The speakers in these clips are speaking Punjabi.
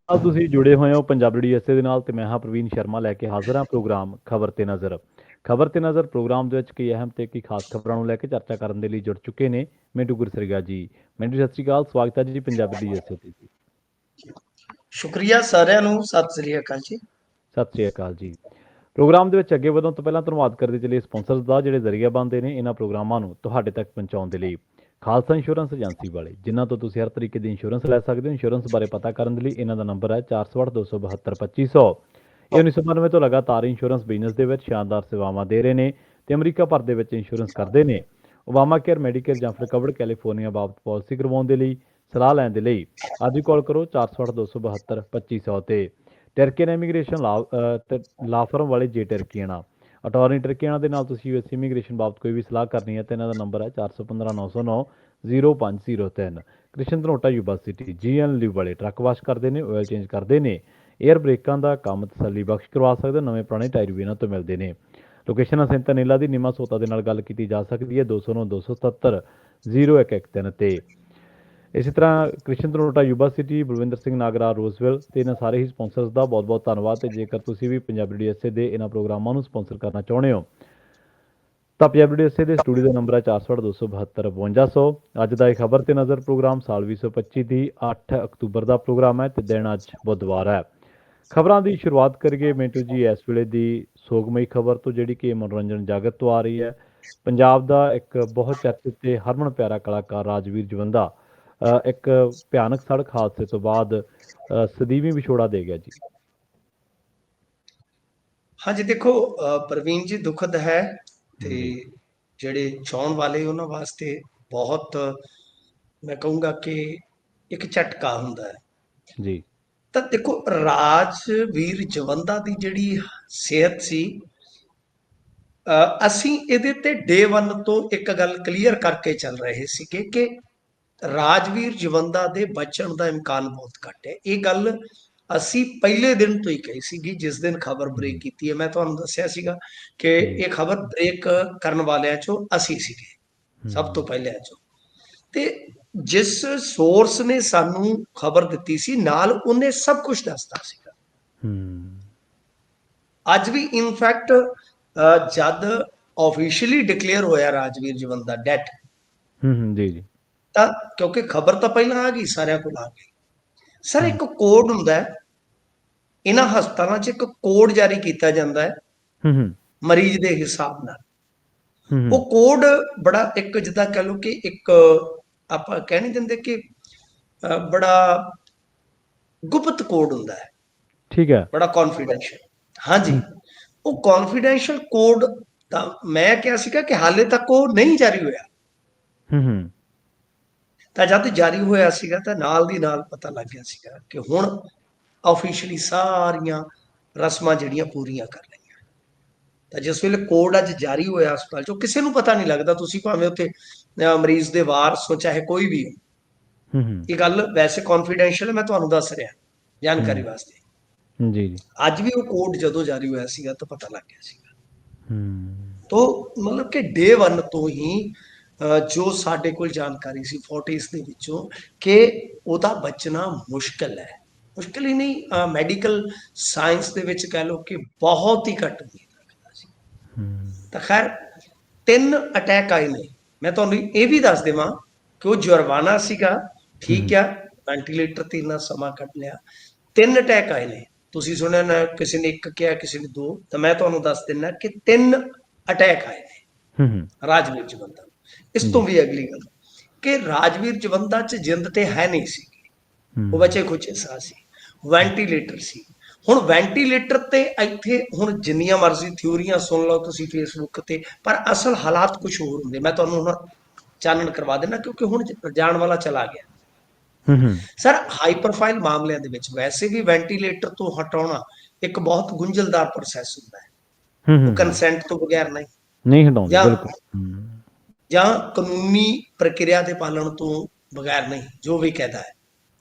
ਨਾਲ ਤੁਸੀਂ ਜੁੜੇ ਹੋਏ ਹੋ ਪੰਜਾਬੀ ਡੀਐਸਏ ਦੇ ਨਾਲ ਤੇ ਮੈਂ ਹਾਂ ਪ੍ਰਵੀਨ ਸ਼ਰਮਾ ਲੈ ਕੇ ਹਾਜ਼ਰ ਹਾਂ ਪ੍ਰੋਗਰਾਮ ਖਬਰ ਤੇ ਨਜ਼ਰ। ਖਬਰ ਤੇ ਨਜ਼ਰ ਪ੍ਰੋਗਰਾਮ ਦੇ ਵਿੱਚ ਕਈ ਅਹਿਮ ਤੇ ਕਈ ਖਾਸ ਖਬਰਾਂ ਨੂੰ ਲੈ ਕੇ ਚਰਚਾ ਕਰਨ ਦੇ ਲਈ ਜੁੜ ਚੁੱਕੇ ਨੇ ਮਿੰਟੂ ਗੁਰਸਰੀਗਾ ਜੀ। ਮਿੰਟੂ ਸਤਿ ਸ਼੍ਰੀ ਅਕਾਲ, ਸਵਾਗਤ ਹੈ ਜੀ ਪੰਜਾਬੀ ਡੀਐਸਏ ਤੇ ਜੀ। ਸ਼ੁਕਰੀਆ ਸਾਰਿਆਂ ਨੂੰ, ਸਤਿ ਸ੍ਰੀ ਅਕਾਲ ਜੀ। ਸਤਿ ਸ਼੍ਰੀ ਅਕਾਲ ਜੀ। ਪ੍ਰੋਗਰਾਮ ਦੇ ਵਿੱਚ ਅੱਗੇ ਵਧਣ ਤੋਂ ਪਹਿਲਾਂ ਧੰਨਵਾਦ ਕਰਦੇ ਚਲੇ ਸਪਾਂਸਰਸ ਦਾ ਜਿਹੜੇ ਜ਼ਰੀਆ ਬਣਦੇ ਨੇ ਇਹਨਾਂ ਪ੍ਰੋਗਰਾਮਾਂ ਨੂੰ ਤੁਹਾਡੇ ਤੱਕ ਪਹੁੰਚਾਉਣ ਦੇ ਲਈ। ਖਾਲਸਾ ਇੰਸ਼ੋਰੈਂਸ ਏਜੰਸੀ ਵਾਲੇ ਜਿਨ੍ਹਾਂ ਤੋਂ ਤੁਸੀਂ ਹਰ ਤਰੀਕੇ ਦੀ ਇੰਸ਼ੋਰੈਂਸ ਲੈ ਸਕਦੇ ਹੋ। ਇੰਸ਼ੋਰੈਂਸ ਬਾਰੇ ਪਤਾ ਕਰਨ ਦੇ ਲਈ ਇਹਨਾਂ ਦਾ ਨੰਬਰ ਹੈ 468 272 2500। ਇਹ 1992 ਤੋਂ ਲਗਾਤਾਰ ਇੰਸ਼ੋਰੈਂਸ ਬਿਜ਼ਨਸ ਦੇ ਵਿੱਚ ਸ਼ਾਨਦਾਰ ਸੇਵਾਵਾਂ ਦੇ ਰਹੇ ਨੇ ਤੇ ਅਮਰੀਕਾ ਭਰ ਦੇ ਵਿੱਚ ਇੰਸ਼ੋਰੈਂਸ ਕਰਦੇ ਨੇ। ਓਬਾਮਾ ਕੇਅਰ, ਮੈਡੀਕੇਅਰ ਜਾਂ ਫਿਰ ਕਵਰਡ ਕੈਲੀਫੋਰਨੀਆ ਬਾਬਤ ਪਾਲਿਸੀ ਕਰਵਾਉਣ ਦੇ ਲਈ ਸਲਾਹ ਲੈਣ ਦੇ ਲਈ ਅੱਜ ਹੀ ਕਾਲ ਕਰੋ 468 272 2500 ਤੇ। ਟਰਕੀਅਨ ਇਮੀਗ੍ਰੇਸ਼ਨ ਲਾ ਫਰਮ ਵਾਲੇ ਜੇ ਟਰਕੀਆਣਾ ਅਟਾਰਨੀ ਟਰਕੀਆਣਾ ਦੇ ਨਾਲ ਤੁਸੀਂ ਯੂਐਸ ਇਮੀਗ੍ਰੇਸ਼ਨ ਬਾਬਤ ਕੋਈ ਵੀ ਸਲਾਹ ਕਰਨੀ ਹੈ ਤਾਂ ਇਹਨਾਂ ਦਾ ਨੰਬਰ ਹੈ 415 909 0503। ਕ੍ਰਿਸ਼ਨ ਧਨੋਟਾ ਯੂਬਾ ਸਿਟੀ ਜੀਐਨ ਲਿਵ ਵਾਲੇ ਟਰੱਕ ਵਾਸ਼ ਕਰਦੇ ਨੇ, ਆਇਲ ਚੇਂਜ ਕਰਦੇ ਨੇ, ਏਅਰ ਬ੍ਰੇਕਾਂ ਦਾ ਕੰਮ ਤਸੱਲੀ ਬਖਸ਼ ਕਰਵਾ ਸਕਦੇ ਹੋ। ਨਵੇਂ ਪੁਰਾਣੇ ਟਾਇਰ ਵੀ ਇਹਨਾਂ ਤੋਂ ਮਿਲਦੇ ਨੇ। ਲੋਕੇਸ਼ਨ ਸੈਂਟਾ ਨੀਲਾ ਦੀ ਨਿਮਾ ਸੋਤਾ ਦੇ ਨਾਲ ਗੱਲ ਕੀਤੀ ਜਾ ਸਕਦੀ ਹੈ 209 277 0113 ਤੇ। ਇਸੇ ਤਰ੍ਹਾਂ ਕ੍ਰਿਸ਼ਨ ਧਨੋਟਾ ਯੂਬਾ ਸਿਟੀ, ਬਲਵਿੰਦਰ ਸਿੰਘ ਨਾਗਰਾ ਰੋਜ਼ਵਿਲ ਤੇ ਇਹਨਾਂ ਸਾਰੇ ਹੀ ਸਪਾਂਸਰਸ ਦਾ ਬਹੁਤ ਬਹੁਤ ਧੰਨਵਾਦ। ਤੇ ਜੇਕਰ ਤੁਸੀਂ ਵੀ ਪੰਜਾਬੀ ਡੀਐਸਏ ਦੇ ਇਹਨਾਂ ਪ੍ਰੋਗਰਾਮਾਂ ਨੂੰ ਸਪਾਂਸਰ ਕਰਨਾ ਚਾਹੁੰਦੇ ਹੋ ਤਾਂ ਪੰਜਾਬੀ ਡੀਐਸਏ ਦੇ ਸਟੂਡੀਓ ਦਾ ਨੰਬਰ ਹੈ 468 272 5200। ਅੱਜ ਦਾ ਇਹ ਖਬਰ ਤੇ ਨਜ਼ਰ ਪ੍ਰੋਗਰਾਮ ਸਾਲ 2025 ਦੀ 8 ਅਕਤੂਬਰ ਦਾ ਪ੍ਰੋਗਰਾਮ ਹੈ ਤੇ ਦਿਨ ਅੱਜ ਬੁੱਧਵਾਰ ਹੈ। ਖਬਰਾਂ ਦੀ ਸ਼ੁਰੂਆਤ ਕਰੀਏ ਮਿੰਟੂ ਜੀ ਇਸ ਵੇਲੇ ਦੀ ਸੋਗਮਈ ਖਬਰ ਤੋਂ ਜਿਹੜੀ ਕਿ ਮਨੋਰੰਜਨ ਜਗਤ ਤੋਂ ਆ ਰਹੀ ਹੈ। ਪੰਜਾਬ ਦਾ ਇੱਕ ਬਹੁਤ ਚਰਚਿਤ ਤੇ ਹਰਮਨ ਪਿਆਰਾ ਕਲਾਕਾਰ ਰਾਜਵੀਰ ਜਵੰਦਾ ਇੱਕ ਭਿਆਨਕ ਸੜਕ ਹਾਦਸੇ ਤੋਂ ਬਾਅਦ ਸਦੀਵੀ ਵਿਛੋੜਾ ਦੇ ਗਿਆ ਜੀ। ਹਾਂਜੀ ਦੇਖੋ ਪ੍ਰਵੀਨ ਜੀ, ਦੁਖਦ ਹੈ ਤੇ ਜੀ ਜਿਹੜੇ ਚਾਹੁਣ ਵਾਲੇ ਉਹਨਾਂ ਵਾਸਤੇ ਬਹੁਤ, ਮੈਂ ਕਹੂੰਗਾ ਕਿ ਇੱਕ ਝਟਕਾ ਹੁੰਦਾ ਹੈ। ਜੀ ਤਾਂ ਦੇਖੋ ਰਾਜਵੀਰ ਜਵੰਦਾ ਦੀ ਜਿਹੜੀ ਸਿਹਤ ਸੀ, ਅਸੀਂ ਇਹਦੇ ਤੇ ਡੇ 1 ਤੋਂ ਇੱਕ ਗੱਲ ਕਲੀਅਰ ਕਰਕੇ ਚੱਲ ਰਹੇ ਸੀਗੇ ਕਿ ਰਾਜਵੀਰ ਜਵੰਦਾ ਦੇ ਬਚਣ ਦਾ ਇਮਕਾਨ ਬਹੁਤ ਘੱਟ ਹੈ। ਇਹ ਗੱਲ ਅਸੀਂ ਪਹਿਲੇ ਦਿਨ ਤੋਂ ਹੀ ਕਹੀ ਸੀਗੀ, ਜਿਸ ਦਿਨ ਖਬਰ ਬ੍ਰੇਕ ਕੀਤੀ ਹੈ। ਮੈਂ ਤੁਹਾਨੂੰ ਦੱਸਿਆ ਸੀਗਾ ਕਿ ਇਹ ਖਬਰ ਬ੍ਰੇਕ ਕਰਨ ਵਾਲਿਆਂ ਚੋਂ ਅਸੀਂ ਸੀਗੇ, ਸਭ ਤੋਂ ਪਹਿਲਿਆਂ ਚੋਂ। ਤੇ ਜਿਸ ਸੋਰਸ ਨੇ ਸਾਨੂੰ ਖਬਰ ਦਿੱਤੀ ਸੀ ਨਾਲ ਉਹਨੇ ਸਭ ਕੁਝ ਦੱਸਤਾ ਸੀਗਾ। ਅੱਜ ਵੀ ਇਨਫੈਕਟ ਜਦ ਆਫੀਸ਼ੀਅਲੀ ਡਿਕਲੇਅਰ ਹੋਇਆ ਰਾਜਵੀਰ ਜਵੰਦਾ ਡੈਥ, ਜੀ ਜੀ ਤਾਂ ਕਿਉਂਕਿ ਖਬਰ ਤਾਂ ਪਹਿਲਾਂ ਆ ਗਈ, ਸਾਰਿਆਂ ਕੋਲ ਆ ਗਈ। ਸਰ ਇੱਕ ਕੋਡ ਹੁੰਦਾ ਹੈ ਇਹਨਾਂ ਹਸਪਤਾਲਾਂ 'ਚ, ਇੱਕ ਕੋਡ ਜਾਰੀ ਕੀਤਾ ਜਾਂਦਾ ਹੈ ਮਰੀਜ਼ ਦੇ ਹਿਸਾਬ ਨਾਲ। ਉਹ ਕੋਡ ਬੜਾ ਇੱਕ ਜਿੱਦਾਂ ਕਹਿ ਲਓ ਕਿ ਇੱਕ ਆਪਾਂ ਕਹਿ ਨਹੀਂ ਦਿੰਦੇ ਕਿ ਬੜਾ ਗੁਪਤ ਕੋਡ ਹੁੰਦਾ ਹੈ, ਠੀਕ ਹੈ, ਬੜਾ ਕੌਨਫੀਡੈਂਸ਼ੀਅਲ। ਹਾਂਜੀ, ਉਹ ਕੌਨਫੀਡੈਂਸ਼ੀਅਲ ਕੋਡ ਤਾਂ ਮੈਂ ਕਿਹਾ ਸੀਗਾ ਕਿ ਹਾਲੇ ਤੱਕ ਉਹ ਨਹੀਂ ਜਾਰੀ ਹੋਇਆ। ਤਾਂ ਜਦ ਜਾਰੀ ਹੋਇਆ ਸੀਗਾ ਤਾਂ ਨਾਲ ਦੀ ਨਾਲ ਪਤਾ ਲੱਗ ਗਿਆ ਸੀਗਾ ਕਿ ਹੁਣ ਆਫੀਸ਼ੀਅਲੀ ਸਾਰੀਆਂ ਰਸਮਾਂ ਜਿਹੜੀਆਂ ਪੂਰੀਆਂ ਕਰ ਲਈਆਂ। ਤਾਂ ਜਿਸ ਵੇਲੇ ਕੋਡ ਅੱਜ ਜਾਰੀ ਹੋਇਆ ਹਸਪਤਾਲ ਚੋਂ, ਕਿਸੇ ਨੂੰ ਪਤਾ ਨਹੀਂ ਲੱਗਦਾ, ਤੁਸੀਂ ਭਾਵੇਂ ਉੱਥੇ ਮਰੀਜ਼ ਦੇ ਵਾਰਸ ਹੋ ਚਾਹੇ ਕੋਈ ਵੀ ਹੋ। ਇਹ ਗੱਲ ਵੈਸੇ ਕੌਨਫੀਡੈਂਸ਼ੀਅਲ ਹੈ, ਮੈਂ ਤੁਹਾਨੂੰ ਦੱਸ ਰਿਹਾ ਜਾਣਕਾਰੀ ਵਾਸਤੇ। ਜੀ ਜੀ ਅੱਜ ਵੀ ਉਹ ਕੋਡ ਜਦੋਂ ਜਾਰੀ ਹੋਇਆ ਸੀਗਾ ਤਾਂ ਪਤਾ ਲੱਗ ਗਿਆ ਸੀਗਾ। ਤੋਂ ਮਤਲਬ ਕਿ ਡੇ 1 ਤੋਂ ਹੀ ਜੋ ਸਾਡੇ ਕੋਲ ਜਾਣਕਾਰੀ ਸੀ ਫੋਰਟਿਸ ਦੇ ਵਿੱਚੋਂ ਕਿ ਉਹਦਾ ਬਚਣਾ ਮੁਸ਼ਕਿਲ ਹੈ। ਮੁਸ਼ਕਿਲ ਹੀ ਨਹੀਂ, ਮੈਡੀਕਲ ਸਾਇੰਸ ਦੇ ਵਿੱਚ ਕਹਿ ਲਓ ਕਿ ਬਹੁਤ ਹੀ ਘੱਟ ਉਮੀਦ ਰੱਖਦਾ ਸੀ। ਤਾਂ ਖੈਰ 3 ਅਟੈਕ ਆਏ ਨੇ। ਮੈਂ ਤੁਹਾਨੂੰ ਇਹ ਵੀ ਦੱਸ ਦੇਵਾਂ ਕਿ ਉਹ ਜੁਰਮਾਨਾ ਸੀਗਾ, ਠੀਕ ਆ, ਵੈਂਟੀਲੇਟਰ ਤੇ ਇੰਨਾ ਸਮਾਂ ਕੱਢ ਲਿਆ। 3 ਅਟੈਕ ਆਏ ਨੇ। ਤੁਸੀਂ ਸੁਣਿਆ ਨਾ, ਕਿਸੇ ਨੇ 1 ਕਿਹਾ, ਕਿਸੇ ਨੇ 2, ਤਾਂ ਮੈਂ ਤੁਹਾਨੂੰ ਦੱਸ ਦਿੰਦਾ ਕਿ 3 ਅਟੈਕ ਆਏ ਨੇ ਰਾਜਵੀਰ ਜਵੰਦਾ ਨੂੰ। ਇਸ ਤੋਂ ਵੀ ਅਗਲੀ ਗੱਲ ਕਿ ਰਾਜਵੀਰ ਜਵੰਦਾ 'ਚ ਜਿੰਦ ਤੇ ਹੈ ਨਹੀਂ ਸੀ, ਉਹ ਬਚੇ ਖੁਚੇ ਸਾਹ ਸੀ, ਵੈਂਟੀਲੇਟਰ ਸੀ। ਹੁਣ ਵੈਂਟੀਲੇਟਰ ਤੇ ਇੱਥੇ ਹੁਣ ਜਿੰਨੀਆਂ ਮਰਜ਼ੀ ਥਿਊਰੀਆਂ ਸੁਣ ਲਓ ਤੁਸੀਂ ਫੇਸਬੁੱਕ ਤੇ, ਪਰ ਅਸਲ ਹਾਲਾਤ ਕੁਝ ਹੋਰ ਹੁੰਦੇ। ਮੈਂ ਤੁਹਾਨੂੰ ਹੁਣ ਚਾਨਣ ਕਰਵਾ ਦੇਣਾ ਕਿਉਂਕਿ ਹੁਣ ਜਾਣ ਵਾਲਾ ਚਲਾ ਗਿਆ। ਸਰ ਹਾਈ ਪ੍ਰੋਫਾਈਲ ਮਾਮਲਿਆਂ ਦੇ ਵਿੱਚ ਵੈਸੇ ਵੀ ਵੈਂਟੀਲੇਟਰ ਤੋਂ ਹਟਾਉਣਾ ਇੱਕ ਬਹੁਤ ਗੁੰਝਲਦਾਰ ਪ੍ਰੋਸੈਸ ਹੁੰਦਾ ਹੈ। ਉਹ ਕੰਸੈਂਟ ਤੋਂ ਬਗੈਰ ਨਹੀਂ ਹਟਾਉਂਦੇ, ਬਿਲਕੁਲ, ਜਾਂ ਕਾਨੂੰਨੀ ਪ੍ਰਕਿਰਿਆ ਦੇ ਪਾਲਣ ਤੋਂ ਬਗੈਰ ਨਹੀਂ, ਜੋ ਵੀ ਕਹਿੰਦਾ ਹੈ।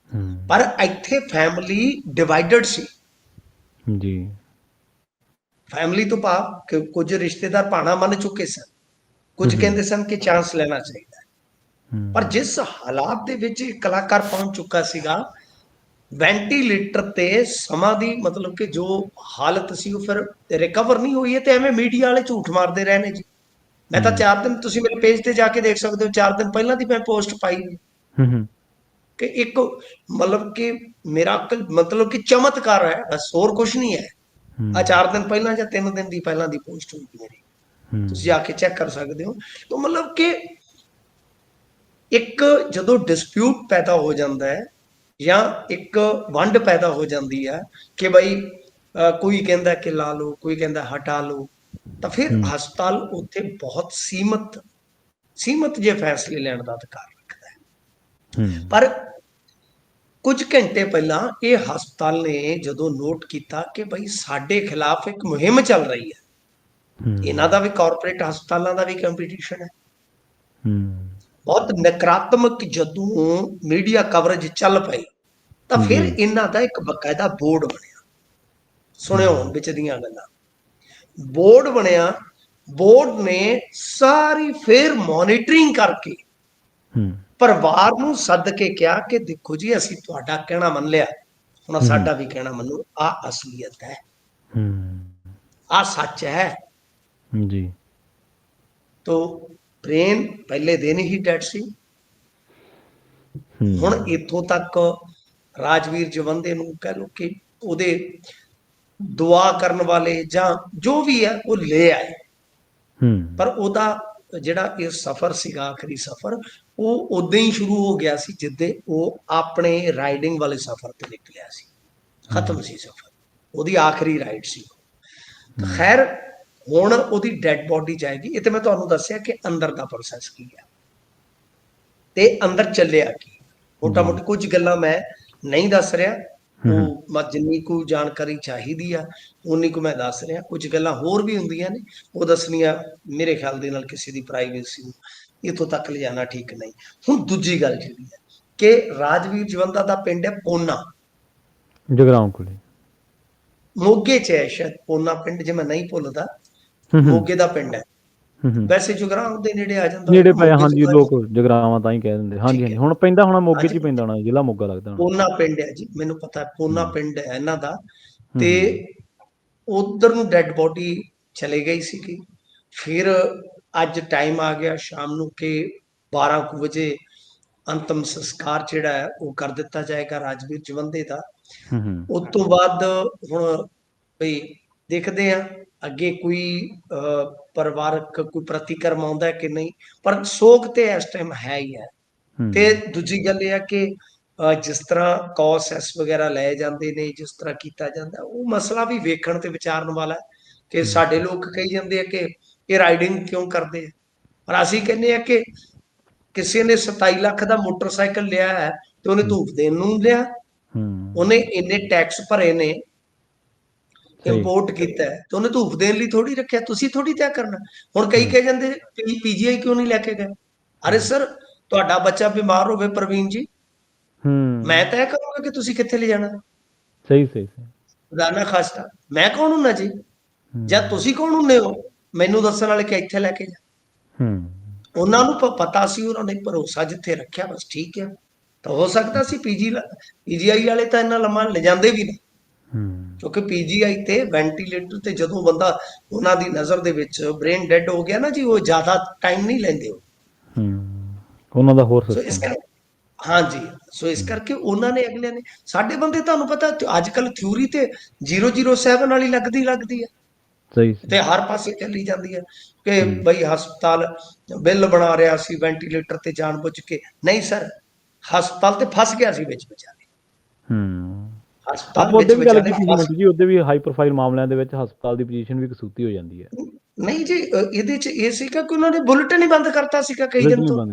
ਪਰ ਇੱਥੇ ਫੈਮਿਲੀ ਡਿਵਾਈਡਡ ਸੀ ਜੀ। ਫੈਮਿਲੀ ਤੋਂ ਭਾਵ ਕਿ ਕੁਝ ਰਿਸ਼ਤੇਦਾਰ ਭਾਣਾ ਮੰਨ ਚੁੱਕੇ ਸਨ, ਕੁਝ ਕਹਿੰਦੇ ਸਨ ਕਿ ਚਾਂਸ ਲੈਣਾ ਚਾਹੀਦਾ। ਪਰ ਜਿਸ ਹਾਲਾਤ ਦੇ ਵਿੱਚ ਕਲਾਕਾਰ ਪਹੁੰਚ ਚੁੱਕਾ ਸੀਗਾ, ਵੈਂਟੀਲੇਟਰ ਤੇ ਸਮਾਂ ਦੀ ਮਤਲਬ ਕਿ ਜੋ ਹਾਲਤ ਸੀ ਉਹ ਫਿਰ ਰਿਕਵਰ ਨਹੀਂ ਹੋਈ ਹੈ, ਤੇ ਐਵੇਂ ਮੀਡੀਆ ਵਾਲੇ ਝੂਠ ਮਾਰਦੇ ਰਹੇ ਨੇ ਜੀ। ਮੈਂ ਤਾਂ 4 ਦਿਨ, ਤੁਸੀਂ ਮੇਰੇ ਪੇਜ ਤੇ ਜਾ ਕੇ ਦੇਖ ਸਕਦੇ ਹੋ, 4 ਦਿਨ ਪਹਿਲਾਂ ਦੀ ਮੈਂ ਪੋਸਟ ਪਾਈ ਕਿ ਇੱਕ ਮਤਲਬ ਕਿ ਮੇਰਾ ਮਤਲਬ ਕਿ ਚਮਤਕਾਰ ਹੈ, ਬਸ ਹੋਰ ਕੁਝ ਨਹੀਂ ਹੈ। ਆ 4 ਦਿਨ ਪਹਿਲਾਂ ਜਾਂ 3 ਦਿਨ ਦੀ ਪਹਿਲਾਂ ਦੀ ਪੋਸਟ ਹੋਈ ਮੇਰੀ, ਤੁਸੀਂ ਜਾ ਕੇ ਚੈੱਕ ਕਰ ਸਕਦੇ ਹੋ। ਤਾਂ ਮਤਲਬ ਕਿ ਇੱਕ ਜਦੋਂ ਡਿਸਪਿਊਟ ਪੈਦਾ ਹੋ ਜਾਂਦਾ ਹੈ ਜਾਂ ਇੱਕ ਵੰਡ ਪੈਦਾ ਹੋ ਜਾਂਦੀ ਹੈ ਕਿ ਬਈ ਕੋਈ ਕਹਿੰਦਾ ਕਿ ਲਾ ਲਓ, ਕੋਈ ਕਹਿੰਦਾ ਹਟਾ ਲਓ, ਤਾਂ ਫਿਰ ਹਸਪਤਾਲ ਉੱਥੇ ਬਹੁਤ ਸੀਮਤ ਜੇ ਫੈਸਲੇ ਲੈਣ ਦਾ ਅਧਿਕਾਰ ਰੱਖਦਾ ਹੈ। ਪਰ ਕੁਝ ਘੰਟੇ ਪਹਿਲਾਂ ਇਹ ਹਸਪਤਾਲ ਨੇ ਜਦੋਂ ਨੋਟ ਕੀਤਾ ਕਿ ਬਈ ਸਾਡੇ ਖਿਲਾਫ ਇੱਕ ਮੁਹਿੰਮ ਚੱਲ ਰਹੀ ਹੈ, ਇਹਨਾਂ ਦਾ ਵੀ ਕਾਰਪੋਰੇਟ ਹਸਪਤਾਲਾਂ ਦਾ ਵੀ ਕੰਪੀਟੀਸ਼ਨ ਹੈ, ਬਹੁਤ ਨਕਾਰਾਤਮਕ ਜਦੋਂ ਮੀਡੀਆ ਕਵਰੇਜ ਚੱਲ ਪਈ, ਤਾਂ ਫਿਰ ਇਹਨਾਂ ਦਾ ਇੱਕ ਬਕਾਇਦਾ ਬੋਰਡ ਬਣਿਆ। ਸੁਣਿਓ ਹੁਣ ਵਿੱਚ ਦੀਆਂ ਗੱਲਾਂ, ਬੋਰਡ ਬਣਿਆ, ਬੋਰਡ ਨੇ ਸਾਰੀ ਫਿਰ ਮੋਨੀਟਰਿੰਗ ਕਰਕੇ ਪਰਿਵਾਰ ਨੂੰ ਸੱਦ ਕੇ ਕਿਹਾ ਕਿ ਦੇਖੋ ਜੀ, ਅਸੀਂ ਤੁਹਾਡਾ ਕਹਿਣਾ ਮੰਨ ਲਿਆ, ਹੁਣ ਸਾਡਾ ਵੀ ਕਹਿਣਾ ਮੰਨੋ, ਆ ਅਸਲੀਅਤ ਹੈ, ਆ ਸੱਚ ਹੈ ਜੀ। ਤੋ ਬ੍ਰੇਨ ਪਹਿਲੇ ਦਿਨ ਹੀ ਡੈਡ ਸੀ। ਹੁਣ ਇੱਥੋਂ ਤੱਕ ਰਾਜਵੀਰ ਜਵੰਦੇ ਨੂੰ ਕਹਿ ਲਓ ਕਿ ਉਹਦੇ ਦੁਆ ਕਰਨ ਵਾਲੇ ਜਾਂ ਜੋ ਵੀ ਹੈ ਉਹ ਲੈ ਆਏ, ਪਰ ਉਹਦਾ ਜਿਹੜਾ ਇਹ ਸਫ਼ਰ ਸੀਗਾ, ਆਖਰੀ ਸਫ਼ਰ, ਉਹ ਉਦੋਂ ਹੀ ਸ਼ੁਰੂ ਹੋ ਗਿਆ ਸੀ ਜਿੱਦੇ ਉਹ ਆਪਣੇ ਰਾਈਡਿੰਗ ਵਾਲੇ ਸਫ਼ਰ ਤੇ ਨਿਕਲਿਆ ਸੀ, ਖਤਮ ਸੀ ਸਫ਼ਰ, ਉਹਦੀ ਆਖਰੀ ਰਾਈਡ ਸੀ। ਖੈਰ ਹੁਣ ਉਹਦੀ ਡੈਡ ਬੋਡੀ ਜਾਏਗੀ। ਇਹ ਤੇ ਮੈਂ ਤੁਹਾਨੂੰ ਦੱਸਿਆ ਕਿ ਅੰਦਰ ਦਾ ਪ੍ਰੋਸੈਸ ਕੀ ਹੈ ਤੇ ਅੰਦਰ ਚੱਲਿਆ ਕੀ, ਮੋਟਾ ਮੋਟੀ ਕੁਝ ਗੱਲਾਂ ਮੈਂ ਨਹੀਂ ਦੱਸ ਰਿਹਾ, ਉਹ ਜਿੰਨੀ ਕੁ ਜਾਣਕਾਰੀ ਚਾਹੀਦੀ ਆ ਉਨੀ ਕੁ ਮੈਂ ਦੱਸ ਰਿਹਾ। ਕੁਝ ਗੱਲਾਂ ਹੋਰ ਵੀ ਹੁੰਦੀਆਂ ਨੇ, ਉਹ ਦੱਸਣੀਆਂ ਮੇਰੇ ਖਿਆਲ ਦੇ ਨਾਲ ਕਿਸੇ ਦੀ ਪ੍ਰਾਈਵੇਸੀ ਨੂੰ ਇੱਥੋਂ ਤੱਕ ਲਿਜਾਣਾ ਠੀਕ ਨਹੀਂ। ਹੁਣ ਦੂਜੀ ਗੱਲ ਜਿਹੜੀ ਹੈ ਕਿ ਰਾਜਵੀਰ ਜਵੰਦਾ ਦਾ ਪਿੰਡ ਹੈ ਪੋਨਾ, ਜਗਰਾਉਂ ਕੋਲੇ, ਮੋਗੇ ਚ ਹੈ ਸ਼ਾਇਦ ਪੋਨਾ ਪਿੰਡ, ਜੇ ਮੈਂ ਨਹੀਂ ਭੁੱਲਦਾ, ਮੋਗੇ ਦਾ ਪਿੰਡ ਹੈ। ਵੈਸੇ ਜਗਰਾਉਂ ਦੇ ਨੇੜੇ ਆ ਜਾਂਦਾ, ਨੇੜੇ ਪਿਆ, ਹਾਂਜੀ, ਲੋਕ ਜਗਰਾਵਾਂ ਤਾਂ ਹੀ ਕਹਿ ਦਿੰਦੇ। ਹਾਂਜੀ ਹਾਂਜੀ, ਹੁਣ ਪੈਂਦਾ ਹੋਣਾ ਮੋਗੇ ਚ ਹੀ ਪੈਂਦਾ ਹੋਣਾ, ਜ਼ਿਲ੍ਹਾ ਮੋਗਾ ਲੱਗਦਾ ਹੋਣਾ। ਪੋਨਾ ਪਿੰਡ ਹੈ ਜੀ, ਮੈਨੂੰ ਪਤਾ ਪੋਨਾ ਪਿੰਡ ਹੈ ਇਹਨਾਂ ਦਾ। ਤੇ ਉਧਰ ਨੂੰ ਡੈਡ ਬੋਡੀ ਚਲੇ ਗਈ ਸੀਗੀ। ਫਿਰ ਅੱਜ ਟਾਈਮ ਆ ਗਿਆ ਸ਼ਾਮ ਨੂੰ ਕਿ 12 ਕੁ ਵਜੇ ਅੰਤਮ ਸੰਸਕਾਰ ਜਿਹੜਾ ਹੈ ਉਹ ਕਰ ਦਿੱਤਾ ਜਾਏਗਾ ਰਾਜਵੀਰ ਜਵੰਦੇ ਦਾ। ਉਸ ਤੋਂ ਬਾਅਦ ਹੁਣ ਬਈ ਦੇਖਦੇ ਆ ਅੱਗੇ ਕੋਈ ਪਰਿਵਾਰਕ ਕੋਈ ਪ੍ਰਤੀਕਰਮ ਆਉਂਦਾ ਕਿ ਨਹੀਂ, ਪਰ ਸੋਗ ਤੇ ਇਸ ਟਾਈਮ ਹੈ ਹੀ ਹੈ। ਤੇ ਦੂਜੀ ਗੱਲ ਇਹ ਆ ਕਿ ਜਿਸ ਤਰ੍ਹਾਂ ਕੌਸੈਸ ਵਗੈਰਾ ਲਏ ਜਾਂਦੇ ਨੇ, ਜਿਸ ਤਰ੍ਹਾਂ ਕੀਤਾ ਜਾਂਦਾ, ਉਹ ਮਸਲਾ ਵੀ ਵੇਖਣ ਤੇ ਵਿਚਾਰਨ ਵਾਲਾ ਕਿ ਸਾਡੇ ਲੋਕ ਕਹੀ ਜਾਂਦੇ ਆ ਕਿ ਇਹ ਰਾਈਡਿੰਗ ਕਿਉਂ ਕਰਦੇ ਆ, ਪਰ ਅਸੀਂ ਕਹਿੰਦੇ ਆ ਕਿ ਕਿਸੇ ਨੇ 27 ਲੱਖ ਦਾ ਮੋਟਰਸਾਈਕਲ ਲਿਆ ਹੈ ਤੇ ਉਹਨੇ ਧੂਫ ਦੇਣ ਨੂੰ ਲਿਆ, ਉਹਨੇ ਇੰਨੇ ਟੈਕਸ ਭਰੇ ਨੇ, ਇੰਪੋਰਟ ਕੀਤਾ ਹੈ, ਤੇ ਉਹਨੇ ਧੂਫ ਦੇਣ ਲਈ ਥੋੜੀ ਰੱਖਿਆ, ਤੁਸੀਂ ਥੋੜੀ ਤੈਅ ਕਰਨਾ। ਹੁਣ ਕਈ ਕਹਿ ਜਾਂਦੇ ਪੀਜੀਆਈ ਕਿਉਂ ਨਹੀਂ ਲੈ ਕੇ ਗਏ, ਅਰੇ ਸਰ ਤੁਹਾਡਾ ਬੱਚਾ ਬਿਮਾਰ ਹੋਵੇ ਪ੍ਰਵੀਨ ਜੀ, ਮੈਂ ਤੈਅ ਕਰੂੰਗਾ ਕਿ ਤੁਸੀਂ ਕਿੱਥੇ ਲੈ ਜਾਣਾ। ਸਹੀ ਸਹੀ ਸਹੀ, ਖੁਦਾ ਨਾ ਖਾਸਤਾ, ਮੈਂ ਕੌਣ ਹੁੰਨਾ ਜੀ, ਜਾਂ ਤੁਸੀਂ ਕੌਣ ਹੁੰਦੇ ਹੋ ਮੈਨੂੰ ਦੱਸਣ ਵਾਲੇ ਕਿ ਇੱਥੇ ਲੈ ਕੇ ਜਾ। ਉਹਨਾਂ ਨੂੰ ਪਤਾ ਸੀ, ਉਹਨਾਂ ਨੇ ਭਰੋਸਾ ਜਿੱਥੇ ਰੱਖਿਆ, ਬਸ ਠੀਕ ਹੈ। ਤਾਂ ਹੋ ਸਕਦਾ ਸੀ ਪੀਜੀਆਈ ਵਾਲੇ ਤਾਂ ਇੰਨਾ ਲੰਮਾ ਲਿਜਾਂਦੇ ਵੀ ਨਹੀਂ, ਕਿਉਂਕਿ ਪੀਜੀਆਈ ਤੇ ਵੈਂਟੀਲੇਟਰ ਤੇ ਜਦੋਂ ਬੰਦਾ ਉਹਨਾਂ ਦੀ ਨਜ਼ਰ ਦੇ ਵਿੱਚ ਬ੍ਰੇਨ ਡੈਡ ਹੋ ਗਿਆ ਨਾ ਜੀ, ਉਹ ਜ਼ਿਆਦਾ ਟਾਈਮ ਨਹੀਂ ਲੈਂਦੇ ਉਹਨਾਂ ਦਾ ਹੋਰ ਸਿਸਟਮ। ਹਾਂਜੀ, ਸੋ ਇਸ ਕਰਕੇ ਉਹਨਾਂ ਨੇ ਅਗਲਿਆਂ ਨੇ, ਸਾਡੇ ਬੰਦੇ ਤੁਹਾਨੂੰ ਪਤਾ ਅੱਜ ਕੱਲ ਥਿਊਰੀ ਤੇ 007 ਵਾਲੀ ਲੱਗਦੀ ਹੈ, ਤੇ ਹਰ ਪਾਸੇ ਚੱਲੀ ਜਾਂਦੀ ਹੈ ਕਿ ਬਈ ਹਸਪਤਾਲ ਬਿੱਲ ਬਣਾ ਰਿਹਾ ਸੀ ਵੈਂਟੀਲੇਟਰ ਤੇ ਜਾਣਬੁੱਝ ਕੇ। ਨਹੀਂ ਸਰ, ਹਸਪਤਾਲ ਤੇ ਫਸ ਗਿਆ ਸੀ ਵਿੱਚ ਵਿਚਾਲੇ, ਹਸਪਤਾਲ ਵਿੱਚ ਵਿਚਾਲੇ ਫਸ ਜੀ। ਉਹਦੇ ਵੀ ਹਾਈ ਪ੍ਰੋਫਾਈਲ ਮਾਮਲਿਆਂ ਦੇ ਵਿੱਚ ਹਸਪਤਾਲ ਦੀ ਪੋਜੀਸ਼ਨ ਵੀ ਕਸੂਤੀ ਹੋ ਜਾਂਦੀ ਹੈ। ਨਹੀਂ ਜੀ, ਇਹਦੇ ਚ ਇਹ ਸੀਗਾ ਕਿ ਉਹਨਾਂ ਨੇ ਬੁਲੇਟਿਨ ਹੀ ਬੰਦ ਕਰਤਾ ਸੀਗਾ ਕਈ ਦਿਨ ਤੋਂ।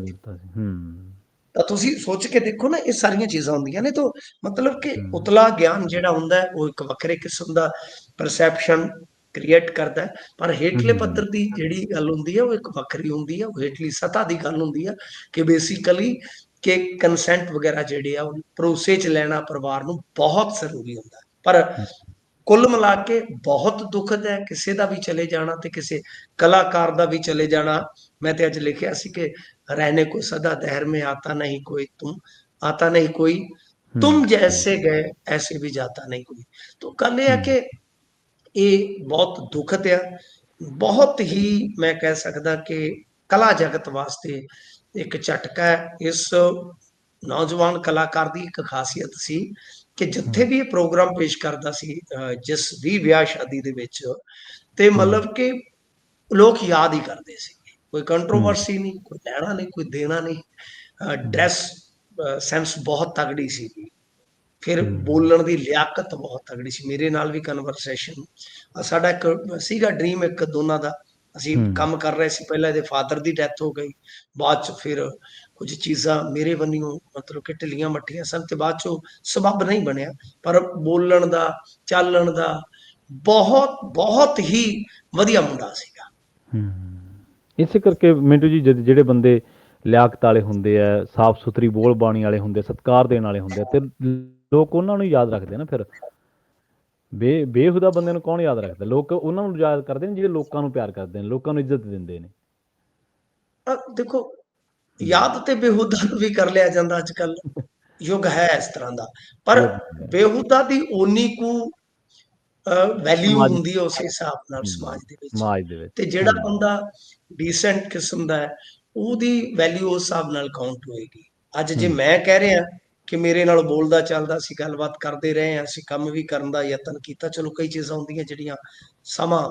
ਤਾਂ ਤੁਸੀਂ ਸੋਚ ਕੇ ਦੇਖੋ ਨਾ, ਇਹ ਸਾਰੀਆਂ ਚੀਜ਼ਾਂ ਹੁੰਦੀਆਂ ਨੇ। ਤਾਂ ਮਤਲਬ ਕਿ ਉਤਲਾ ਗਿਆਨ ਜਿਹੜਾ ਹੁੰਦਾ ਉਹ ਇੱਕ ਵੱਖਰੇ ਕਿਸਮ ਦਾ ਪਰਸੈਪਸ਼ਨ ਕ੍ਰੀਏਟ ਕਰਦਾ ਹੈ, ਪਰ ਹੇਠਲੇ ਪੱਧਰ ਦੀ ਜਿਹੜੀ ਗੱਲ ਹੁੰਦੀ ਹੈ ਉਹ ਇੱਕ ਵੱਖਰੀ ਹੁੰਦੀ ਹੈ, ਉਹ ਹੇਠਲੀ ਸਤ੍ਹਾ ਦੀ ਗੱਲ ਹੁੰਦੀ ਹੈ ਕਿ ਬੇਸਿਕਲੀ ਕਿ ਕੰਸੈਂਟ ਵਗੈਰਾ ਜਿਹੜੇ ਆ ਉਹ ਭਰੋਸੇ 'ਚ ਲੈਣਾ ਪਰਿਵਾਰ ਨੂੰ ਬਹੁਤ ਜ਼ਰੂਰੀ ਹੁੰਦਾ। ਪਰ ਕੁੱਲ ਮਿਲਾ ਕੇ ਬਹੁਤ ਦੁਖਦ ਹੈ ਕਿਸੇ ਦਾ ਵੀ ਚਲੇ ਜਾਣਾ ਤੇ ਕਿਸੇ ਕਲਾਕਾਰ ਦਾ ਵੀ ਚਲੇ ਜਾਣਾ। ਮੈਂ ਤੇ ਅੱਜ ਲਿਖਿਆ ਸੀ ਕਿ ਰਹਿਣੇ ਕੋ ਸਦਾ ਦਹਿਰ में आता नहीं कोई तुम आता नहीं कोई तुम जैसे गए ऐसे भी जाता नहीं कोई। तो गल ये है कि ਇਹ ਬਹੁਤ ਦੁਖਦ ਆ, ਬਹੁਤ ਹੀ ਮੈਂ ਕਹਿ ਸਕਦਾ ਕਿ ਕਲਾ ਜਗਤ ਵਾਸਤੇ ਇੱਕ ਝਟਕਾ ਹੈ। ਇਸ ਨੌਜਵਾਨ ਕਲਾਕਾਰ ਦੀ ਇੱਕ ਖਾਸੀਅਤ ਸੀ ਕਿ ਜਿੱਥੇ ਵੀ ਇਹ ਪ੍ਰੋਗਰਾਮ ਪੇਸ਼ ਕਰਦਾ ਸੀ, ਜਿਸ ਵੀ ਵਿਆਹ ਸ਼ਾਦੀ ਦੇ ਵਿੱਚ, ਤੇ ਮਤਲਬ ਕਿ ਲੋਕ ਯਾਦ ਹੀ ਕਰਦੇ ਸੀ। ਕੋਈ ਕੰਟਰੋਵਰਸੀ ਨਹੀਂ, ਕੋਈ ਲੈਣਾ ਨਹੀਂ, ਕੋਈ ਦੇਣਾ ਨਹੀਂ। ਡਰੈਸ ਸੈਂਸ ਬਹੁਤ ਤਗੜੀ ਸੀ। ਫਿਰ ਬੋਲਣ ਦੀ ਲਿਆਕਤ ਬਹੁਤ ਤਗੜੀ ਸੀ। ਮੇਰੇ ਨਾਲ ਵੀ ਕਨਵਰਸੇਸ਼ਨ, ਸਾਡਾ ਇੱਕ ਸੀਗਾ ਡ੍ਰੀਮ ਇੱਕ ਦੋਨਾਂ ਦਾ। ਅਸੀਂ ਕੰਮ ਕਰ ਰਹੇ ਸੀ, ਪਹਿਲਾਂ ਇਹਦੇ ਫਾਦਰ ਦੀ ਡੈਥ ਹੋ ਗਈ, ਬਾਅਦ ਚ ਫਿਰ ਕੁਝ ਚੀਜ਼ਾਂ ਮੇਰੇ ਵੱਲੋਂ ਮਤਲਬ ਕਿ ਢਿੱਲੀਆਂ ਮੱਠੀਆਂ ਸਨ, ਤੇ ਬਾਅਦ ਚੋਂ ਸਬੱਬ ਨਹੀਂ ਬਣਿਆ। ਪਰ ਬੋਲਣ ਦਾ, ਚਾਲਣ ਦਾ ਬਹੁਤ ਬਹੁਤ ਹੀ ਵਧੀਆ ਮੁੰਡਾ ਸੀਗਾ। ਇਸੇ ਕਰਕੇ ਮਿੰਟੂ ਜੀ, ਜਿਹੜੇ ਬੰਦੇ ਲਿਆਕਤ ਵਾਲੇ ਹੁੰਦੇ ਆ, ਸਾਫ਼ ਸੁਥਰੀ ਬੋਲ ਬਾਣੀ ਵਾਲੇ ਹੁੰਦੇ, ਸਤਿਕਾਰ ਦੇਣ ਵਾਲੇ ਹੁੰਦੇ ਆ, ਤੇ ਲੋਕ ਉਹਨਾਂ ਨੂੰ ਯਾਦ ਰੱਖਦੇ ਨਾ। ਫਿਰ ਬੇਹੂਦਾ ਬੰਦੇ ਨੂੰ ਕੌਣ ਯਾਦ ਰੱਖਦਾ? ਲੋਕ ਉਹਨਾਂ ਨੂੰ ਯਾਦ ਕਰਦੇ ਨੇ ਜਿਹੜੇ ਲੋਕਾਂ ਨੂੰ ਪਿਆਰ ਕਰਦੇ ਨੇ, ਲੋਕਾਂ ਨੂੰ ਇੱਜ਼ਤ ਦਿੰਦੇ ਨੇ। ਦੇਖੋ, ਯਾਦ ਤੇ ਬੇਹੂਦਾ ਨੂੰ ਵੀ ਕਰ ਲਿਆ ਜਾਂਦਾ ਅੱਜ ਕੱਲ, ਯੁੱਗ ਹੈ ਇਸ ਤਰ੍ਹਾਂ ਦਾ। ਪਰ ਬੇਹੂਦਾ ਦੀ ਓਨੀ ਕੁ ਵੈਲਿਊ ਹੁੰਦੀ ਹੈ ਉਸ ਹਿਸਾਬ ਨਾਲ ਸਮਾਜ ਦੇ ਵਿੱਚ। ਤੇ ਜਿਹੜਾ ਬੰਦਾ ਡੀਸੈਂਟ ਕਿਸਮ ਦਾ ਹੈ, ਉਹਦੀ ਵੈਲਿਊ ਉਸ ਹਿਸਾਬ ਨਾਲ ਕਾਊਂਟ ਹੋਏਗੀ। ਅੱਜ ਜੇ ਮੈਂ ਕਹਿ ਰਿਹਾ ਕਿ ਮੇਰੇ ਨਾਲ ਬੋਲਦਾ ਚੱਲਦਾ ਸੀ, ਗੱਲਬਾਤ ਕਰਦੇ ਰਹੇ ਹਾਂ, ਅਸੀਂ ਕੰਮ ਵੀ ਕਰਨ ਦਾ ਯਤਨ ਕੀਤਾ, ਚਲੋ ਕਈ ਚੀਜ਼ਾਂ ਹੁੰਦੀਆਂ ਜਿਹੜੀਆਂ ਸਮਾਂ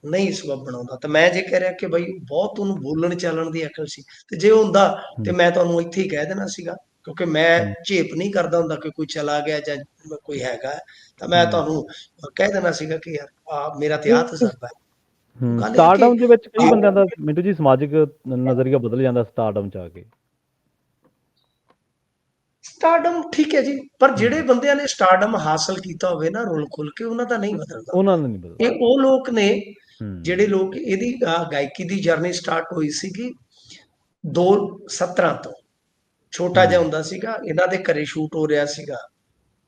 ਨਹੀਂ ਸਬੱਬ ਬਣਾਉਂਦਾ, ਤਾਂ ਮੈਂ ਜੇ ਕਹਿ ਰਿਹਾ ਕਿ ਬਈ ਬਹੁਤ ਉਹਨੂੰ ਬੋਲਣ ਚਾਲਣ ਦੀ ਅਕਲ ਸੀ, ਤੇ ਜੇ ਹੁੰਦਾ ਤੇ ਮੈਂ ਤੁਹਾਨੂੰ ਇੱਥੇ ਹੀ ਕਹਿ ਦੇਣਾ ਸੀਗਾ। ਕਿਉਂਕਿ ਮੈਂ ਝੇਪ ਨਹੀਂ ਕਰਦਾ ਹੁੰਦਾ ਕਿ ਕੋਈ ਚਲਾ ਗਿਆ ਜਾਂ ਕੋਈ ਹੈਗਾ, ਤਾਂ ਮੈਂ ਤੁਹਾਨੂੰ ਕਹਿ ਦੇਣਾ ਸੀਗਾ ਕਿ ਯਾਰ ਮੇਰਾ ਤੇ ਆਹ ਤਜਰਬਾ ਹੈ। ਸਟਾਰਡਮ ਦੇ ਵਿੱਚ ਕਈ ਬੰਦਿਆਂ ਦਾ ਮਿੰਟੂ ਜੀ ਸਮਾਜਿਕ ਨਜ਼ਰੀਆ ਬਦਲ ਜਾਂਦਾ ਸਟਾਰਡਮ ਚ ਆ ਕੇ। ਸਟਾਰਡਮ ਠੀਕ ਹੈ ਜੀ, ਪਰ ਜਿਹੜੇ ਬੰਦਿਆਂ ਨੇ ਸਟਾਰਡਮ ਹਾਸਲ ਕੀਤਾ ਹੋਵੇ ਨਾ ਰੋਲ ਖੋਲ ਕੇ, ਉਹਨਾਂ ਦਾ ਨਹੀਂ ਬਦਲਦਾ। ਉਹਨਾਂ ਦਾ ਨਹੀਂ ਬਦਲਦਾ। ਇਹ ਉਹ ਲੋਕ ਨੇ ਜਿਹੜੇ ਲੋਕ, ਇਹਦੀ ਗਾਇਕੀ ਦੀ ਜਰਨੀ ਸਟਾਰਟ ਹੋਈ ਸੀਗੀ 2017 ਤੋਂ। ਛੋਟਾ ਜਿਹਾ ਹੁੰਦਾ ਸੀਗਾ, ਇਹਨਾਂ ਦੇ ਘਰੇ ਸ਼ੂਟ ਹੋ ਰਿਹਾ ਸੀਗਾ,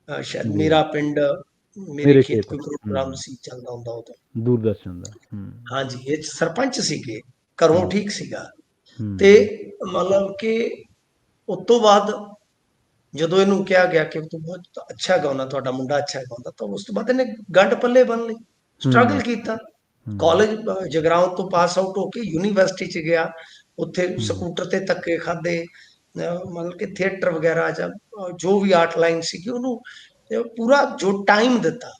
ਸ਼ਾਇਦ ਮੇਰਾ ਪਿੰਡ ਮੇਰੇ ਖੇਤ ਕੋਈ ਪ੍ਰੋਗਰਾਮ ਸੀ ਚੱਲਦਾ ਹੁੰਦਾ ਉਦੋਂ, ਦੂਰਦਰਸ਼ਨ ਦਾ। ਹਾਂਜੀ, ਇਹ ਸਰਪੰਚ ਸੀਗੇ, ਘਰੋਂ ਠੀਕ ਸੀਗਾ। ਤੇ ਮਤਲਬ ਕਿ ਉਸ ਤੋਂ ਬਾਅਦ ਜਦੋਂ ਇਹਨੂੰ ਕਿਹਾ ਗਿਆ ਕਿ ਤੂੰ ਬਹੁਤ ਅੱਛਾ ਗਾਉਣਾ, ਤੁਹਾਡਾ ਮੁੰਡਾ ਅੱਛਾ ਗਾਉਂਦਾ, ਤਾਂ ਉਸ ਤੋਂ ਬਾਅਦ ਇਹਨੇ ਗੰਢ ਪੱਲੇ ਬੰਨ ਲਈ, ਸਟਰਗਲ ਕੀਤਾ। ਕਾਲਜ ਜਗਰਾਉਂ ਤੋਂ ਪਾਸ ਆਊਟ ਹੋ ਕੇ ਯੂਨੀਵਰਸਿਟੀ ਚ ਗਿਆ, ਉੱਥੇ ਸਕੂਟਰ ਤੇ ਧੱਕੇ ਖਾਦੇ, ਮਤਲਬ ਕਿ ਥੀਏਟਰ ਵਗੈਰਾ ਜਾਂ ਜੋ ਵੀ ਆਰਟ ਲਾਈਨ ਸੀਗੀ ਉਹਨੂੰ ਪੂਰਾ ਜੋ ਟਾਈਮ ਦਿੱਤਾ।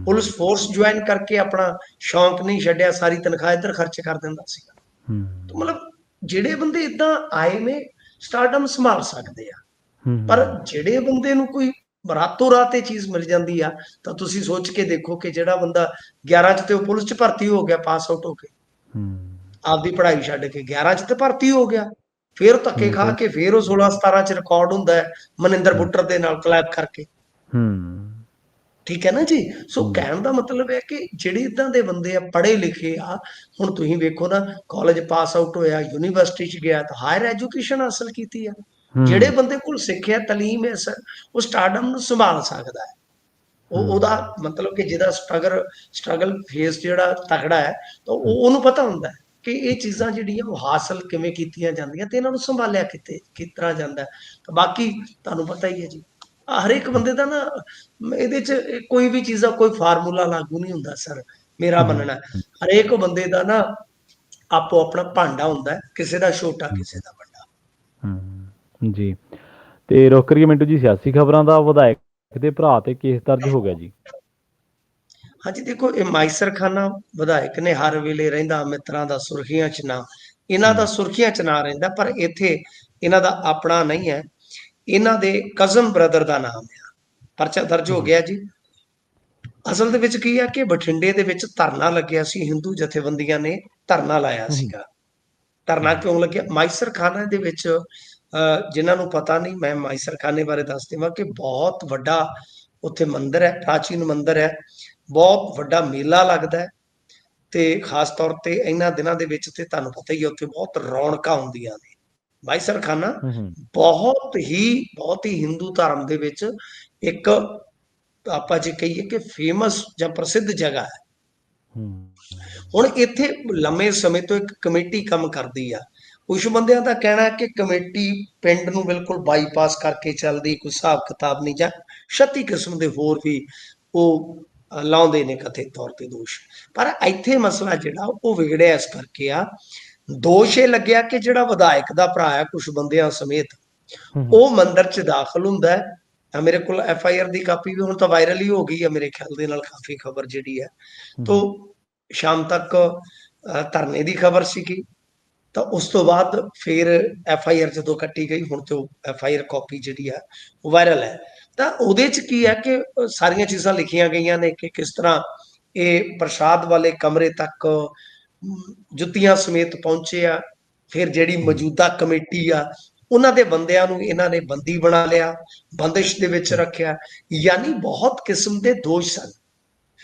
ਪੁਲਿਸ ਫੋਰਸ ਜੁਆਇਨ ਕਰਕੇ ਆਪਣਾ ਸ਼ੌਂਕ ਨਹੀਂ ਛੱਡਿਆ, ਸਾਰੀ ਤਨਖਾਹ ਇੱਧਰ ਖਰਚ ਕਰ ਦਿੰਦਾ ਸੀਗਾ। ਤਾਂ ਮਤਲਬ ਜਿਹੜੇ ਬੰਦੇ ਇਦਾਂ ਆਏ ਨੇ, ਸਟਾਰਡਮ ਸੰਭਾਲ ਸਕਦੇ ਆ। ਪਰ ਜਿਹੜੇ ਬੰਦੇ ਨੂੰ ਕੋਈ ਰਾਤੋਂ ਰਾਤ ਇਹ ਚੀਜ਼ ਮਿਲ ਜਾਂਦੀ ਆ, ਤਾਂ ਤੁਸੀਂ ਸੋਚ ਕੇ ਦੇਖੋ ਕਿ ਜਿਹੜਾ ਬੰਦਾ 11 ਚ ਤੇ ਉਹ ਪੁਲਿਸ ਚ ਭਰਤੀ ਹੋ ਗਿਆ, ਪਾਸ ਆਊਟ ਹੋ ਕੇ, ਆਪਦੀ ਪੜ੍ਹਾਈ ਛੱਡ ਕੇ 11 ਚ ਤੇ ਭਰਤੀ ਹੋ ਗਿਆ, ਫਿਰ ਧੱਕੇ ਖਾ ਕੇ ਫਿਰ ਉਹ 16-17 ਚ ਰਿਕਾਰਡ ਹੁੰਦਾ ਹੈ ਮਨਿੰਦਰ ਬੁੱਟਰ ਦੇ ਨਾਲ ਕਲੈਬ ਕਰਕੇ। ਠੀਕ ਹੈ ਨਾ ਜੀ। ਸੋ ਕਹਿਣ ਦਾ ਮਤਲਬ ਹੈ ਕਿ ਜਿਹੜੇ ਇਦਾਂ ਦੇ ਬੰਦੇ ਆ, ਪੜ੍ਹੇ ਲਿਖੇ ਆ, ਹੁਣ ਤੁਸੀਂ ਵੇਖੋ ਨਾ, ਕਾਲਜ ਪਾਸ ਆਊਟ ਹੋਇਆ, ਯੂਨੀਵਰਸਿਟੀ ਚ ਗਿਆ, ਤਾਂ ਹਾਇਰ ਐਜੂਕੇਸ਼ਨ ਹਾਸਲ ਕੀਤੀ ਆ। ਜਿਹੜੇ ਬੰਦੇ ਕੋਲ ਸਿੱਖਿਆ ਤਾਲੀਮ ਹੈ ਸਰ, ਉਹ ਸਟਾਰਡਮ ਨੂੰ ਸੰਭਾਲ ਸਕਦਾ ਹੈ। ਉਹਦਾ ਮਤਲਬ ਕਿ ਜਿਹਦਾ ਸਟਰਗਲ ਫੇਸ ਜਿਹੜਾ ਤਕੜਾ ਹੈ, ਤਾਂ ਉਹਨੂੰ ਪਤਾ ਹੁੰਦਾ ਹੈ ਕਿ ਇਹ ਚੀਜ਼ਾਂ ਜਿਹੜੀਆਂ ਉਹ ਹਾਸਲ ਕਿਵੇਂ ਕੀਤੀਆਂ ਜਾਂਦੀਆਂ, ਤੇ ਇਹਨਾਂ ਨੂੰ ਸੰਭਾਲਿਆ ਕਿਸ ਤਰ੍ਹਾਂ ਜਾਂਦਾ। ਤਾਂ ਬਾਕੀ ਤੁਹਾਨੂੰ ਪਤਾ ਹੀ ਹੈ ਜੀ, ਹਰੇਕ ਬੰਦੇ ਦਾ ਨਾ ਇਹਦੇ ਚ ਕੋਈ ਵੀ ਚੀਜ਼ ਦਾ ਕੋਈ ਫਾਰਮੂਲਾ ਲਾਗੂ ਨਹੀਂ ਹੁੰਦਾ ਸਰ। ਮੇਰਾ ਮੰਨਣਾ ਹਰੇਕ ਬੰਦੇ ਦਾ ਨਾ ਆਪੋ ਆਪਣਾ ਭਾਂਡਾ ਹੁੰਦਾ, ਕਿਸੇ ਦਾ ਛੋਟਾ, ਕਿਸੇ ਦਾ ਵੱਡਾ। ਜੀ, ਤੇ ਰੁਕ ਕਰੀਏ ਮਿੰਟੂ ਜੀ, ਸਿਆਸੀ ਖਬਰਾਂ ਦਾ। ਵਿਧਾਇਕ ਦੇ ਭਰਾ ਤੇ ਕੇਸ ਦਰਜ ਹੋ ਗਿਆ ਜੀ। ਹਾਂਜੀ, ਦੇਖੋ, ਇਹ ਮਾਈਸਰ ਖਾਨਾ ਵਿਧਾਇਕ ਨੇ ਹਰ ਵੇਲੇ ਰਹਿੰਦਾ ਮਿੱਤਰਾਂ ਦਾ ਸੁਰਖੀਆਂ ਚ ਨਾਂ, ਇਹਨਾਂ ਦਾ ਸੁਰਖੀਆਂ ਚ ਨਾਂ ਰਹਿੰਦਾ, ਪਰ ਇੱਥੇ ਇਹਨਾਂ ਦਾ ਆਪਣਾ ਨਹੀਂ ਹੈ, ਇਹਨਾਂ ਦੇ ਕਜ਼ਨ ਬ੍ਰਦਰ ਦਾ ਨਾਮ ਆ। ਪਰਚਾ ਦਰਜ ਹੋ ਗਿਆ ਜੀ। ਅਸਲ ਦੇ ਵਿੱਚ ਕੀ ਆ ਕਿ ਬਠਿੰਡੇ ਦੇ ਵਿੱਚ ਧਰਨਾ ਲੱਗਿਆ ਸੀ, ਹਿੰਦੂ ਜਥੇਬੰਦੀਆਂ ਨੇ ਧਰਨਾ ਲਾਇਆ ਸੀਗਾ। ਧਰਨਾ ਕਿਉਂ ਲੱਗਿਆ? ਮਾਈਸਰ ਖਾਨਾ ਦੇ ਵਿੱਚ, ਜਿਨ੍ਹਾਂ ਨੂੰ ਪਤਾ ਨਹੀਂ, ਮੈਂ ਮਾਈਸਰ ਖਾਨੇ ਬਾਰੇ ਦੱਸ ਦੇਵਾਂ ਕਿ ਬਹੁਤ ਵੱਡਾ ਉੱਥੇ ਮੰਦਿਰ ਹੈ, ਪ੍ਰਾਚੀਨ ਮੰਦਿਰ ਹੈ, ਬਹੁਤ ਵੱਡਾ ਮੇਲਾ ਲੱਗਦਾ ਹੈ, ਤੇ ਖਾਸ ਤੌਰ ਤੇ ਇਹਨਾਂ ਦਿਨਾਂ ਦੇ ਵਿੱਚ ਤੇ ਤੁਹਾਨੂੰ ਪਤਾ ਹੀ ਹੈ ਉੱਥੇ ਬਹੁਤ ਰੌਣਕਾਂ ਹੁੰਦੀਆਂ ਨੇ। ਮਾਈਸਰ ਖਾਨਾ ਬਹੁਤ ਹੀ ਹਿੰਦੂ ਧਰਮ ਦੇ ਵਿੱਚ ਇੱਕ, ਆਪਾਂ ਜੇ ਕਹੀਏ ਕਿ ਫੇਮਸ ਜਾਂ ਪ੍ਰਸਿੱਧ ਜਗ੍ਹਾ ਹੈ। ਹੁਣ ਇੱਥੇ ਲੰਮੇ ਸਮੇਂ ਤੋਂ ਇੱਕ ਕਮੇਟੀ ਕੰਮ ਕਰਦੀ ਆ, ਕੁਝ ਬੰਦਿਆਂ ਦਾ ਕਹਿਣਾ ਹੈ ਕਿ ਕਮੇਟੀ ਪਿੰਡ ਨੂੰ ਬਿਲਕੁਲ ਬਾਈਪਾਸ ਕਰਕੇ ਚੱਲਦੀ, ਕੋਈ ਹਿਸਾਬ ਕਿਤਾਬ ਨਹੀਂ, ਜਾਂ 36 ਕਿਸਮ ਦੇ ਹੋਰ ਵੀ ਉਹ ਲਾਉਂਦੇ ਨੇ ਕਥਿਤ ਤੌਰ ਤੇ ਦੋਸ਼। ਪਰ ਇੱਥੇ ਮਸਲਾ ਜਿਹੜਾ ਉਹ ਵਿਗੜਿਆ ਇਸ ਕਰਕੇ ਆ, ਦੋਸ਼ ਇਹ ਲੱਗਿਆ ਕਿ ਜਿਹੜਾ ਵਿਧਾਇਕ ਦਾ ਭਰਾ ਹੈ ਕੁਝ ਬੰਦਿਆਂ ਸਮੇਤ, ਉਹ ਮੰਦਿਰ 'ਚ ਦਾਖਲ ਹੁੰਦਾ ਹੈ। ਮੇਰੇ ਕੋਲ FIR ਦੀ ਕਾਪੀ ਵੀ ਹੁਣ ਤਾਂ ਵਾਇਰਲ ਹੀ ਹੋ ਗਈ ਹੈ ਮੇਰੇ ਖਿਆਲ ਦੇ ਨਾਲ, ਕਾਫੀ ਖਬਰ ਜਿਹੜੀ ਹੈ। ਤੋ ਸ਼ਾਮ ਤੱਕ ਧਰਨੇ ਦੀ ਖਬਰ ਸੀਗੀ, ਤਾਂ ਉਸ ਤੋਂ ਬਾਅਦ ਫਿਰ FIR ਜਦੋਂ ਕੱਟੀ ਗਈ, ਹੁਣ ਤੋਂ FIR ਕਾਪੀ ਜਿਹੜੀ ਆ ਉਹ ਵਾਇਰਲ ਹੈ। ਤਾਂ ਉਹਦੇ 'ਚ ਕੀ ਹੈ ਕਿ ਸਾਰੀਆਂ ਚੀਜ਼ਾਂ ਲਿਖੀਆਂ ਗਈਆਂ ਨੇ ਕਿ ਕਿਸ ਤਰ੍ਹਾਂ ਇਹ ਪ੍ਰਸ਼ਾਦ ਵਾਲੇ ਕਮਰੇ ਤੱਕ ਜੁੱਤੀਆਂ ਸਮੇਤ ਪਹੁੰਚੇ ਆ। ਫਿਰ ਜਿਹੜੀ ਮੌਜੂਦਾ ਕਮੇਟੀ ਆ ਉਹਨਾਂ ਦੇ ਬੰਦਿਆਂ ਨੂੰ ਇਹਨਾਂ ਨੇ ਬੰਦੀ ਬਣਾ ਲਿਆ, ਬੰਦਿਸ਼ ਦੇ ਵਿੱਚ ਰੱਖਿਆ, ਯਾਨੀ ਬਹੁਤ ਕਿਸਮ ਦੇ ਦੋਸ਼ ਸਨ।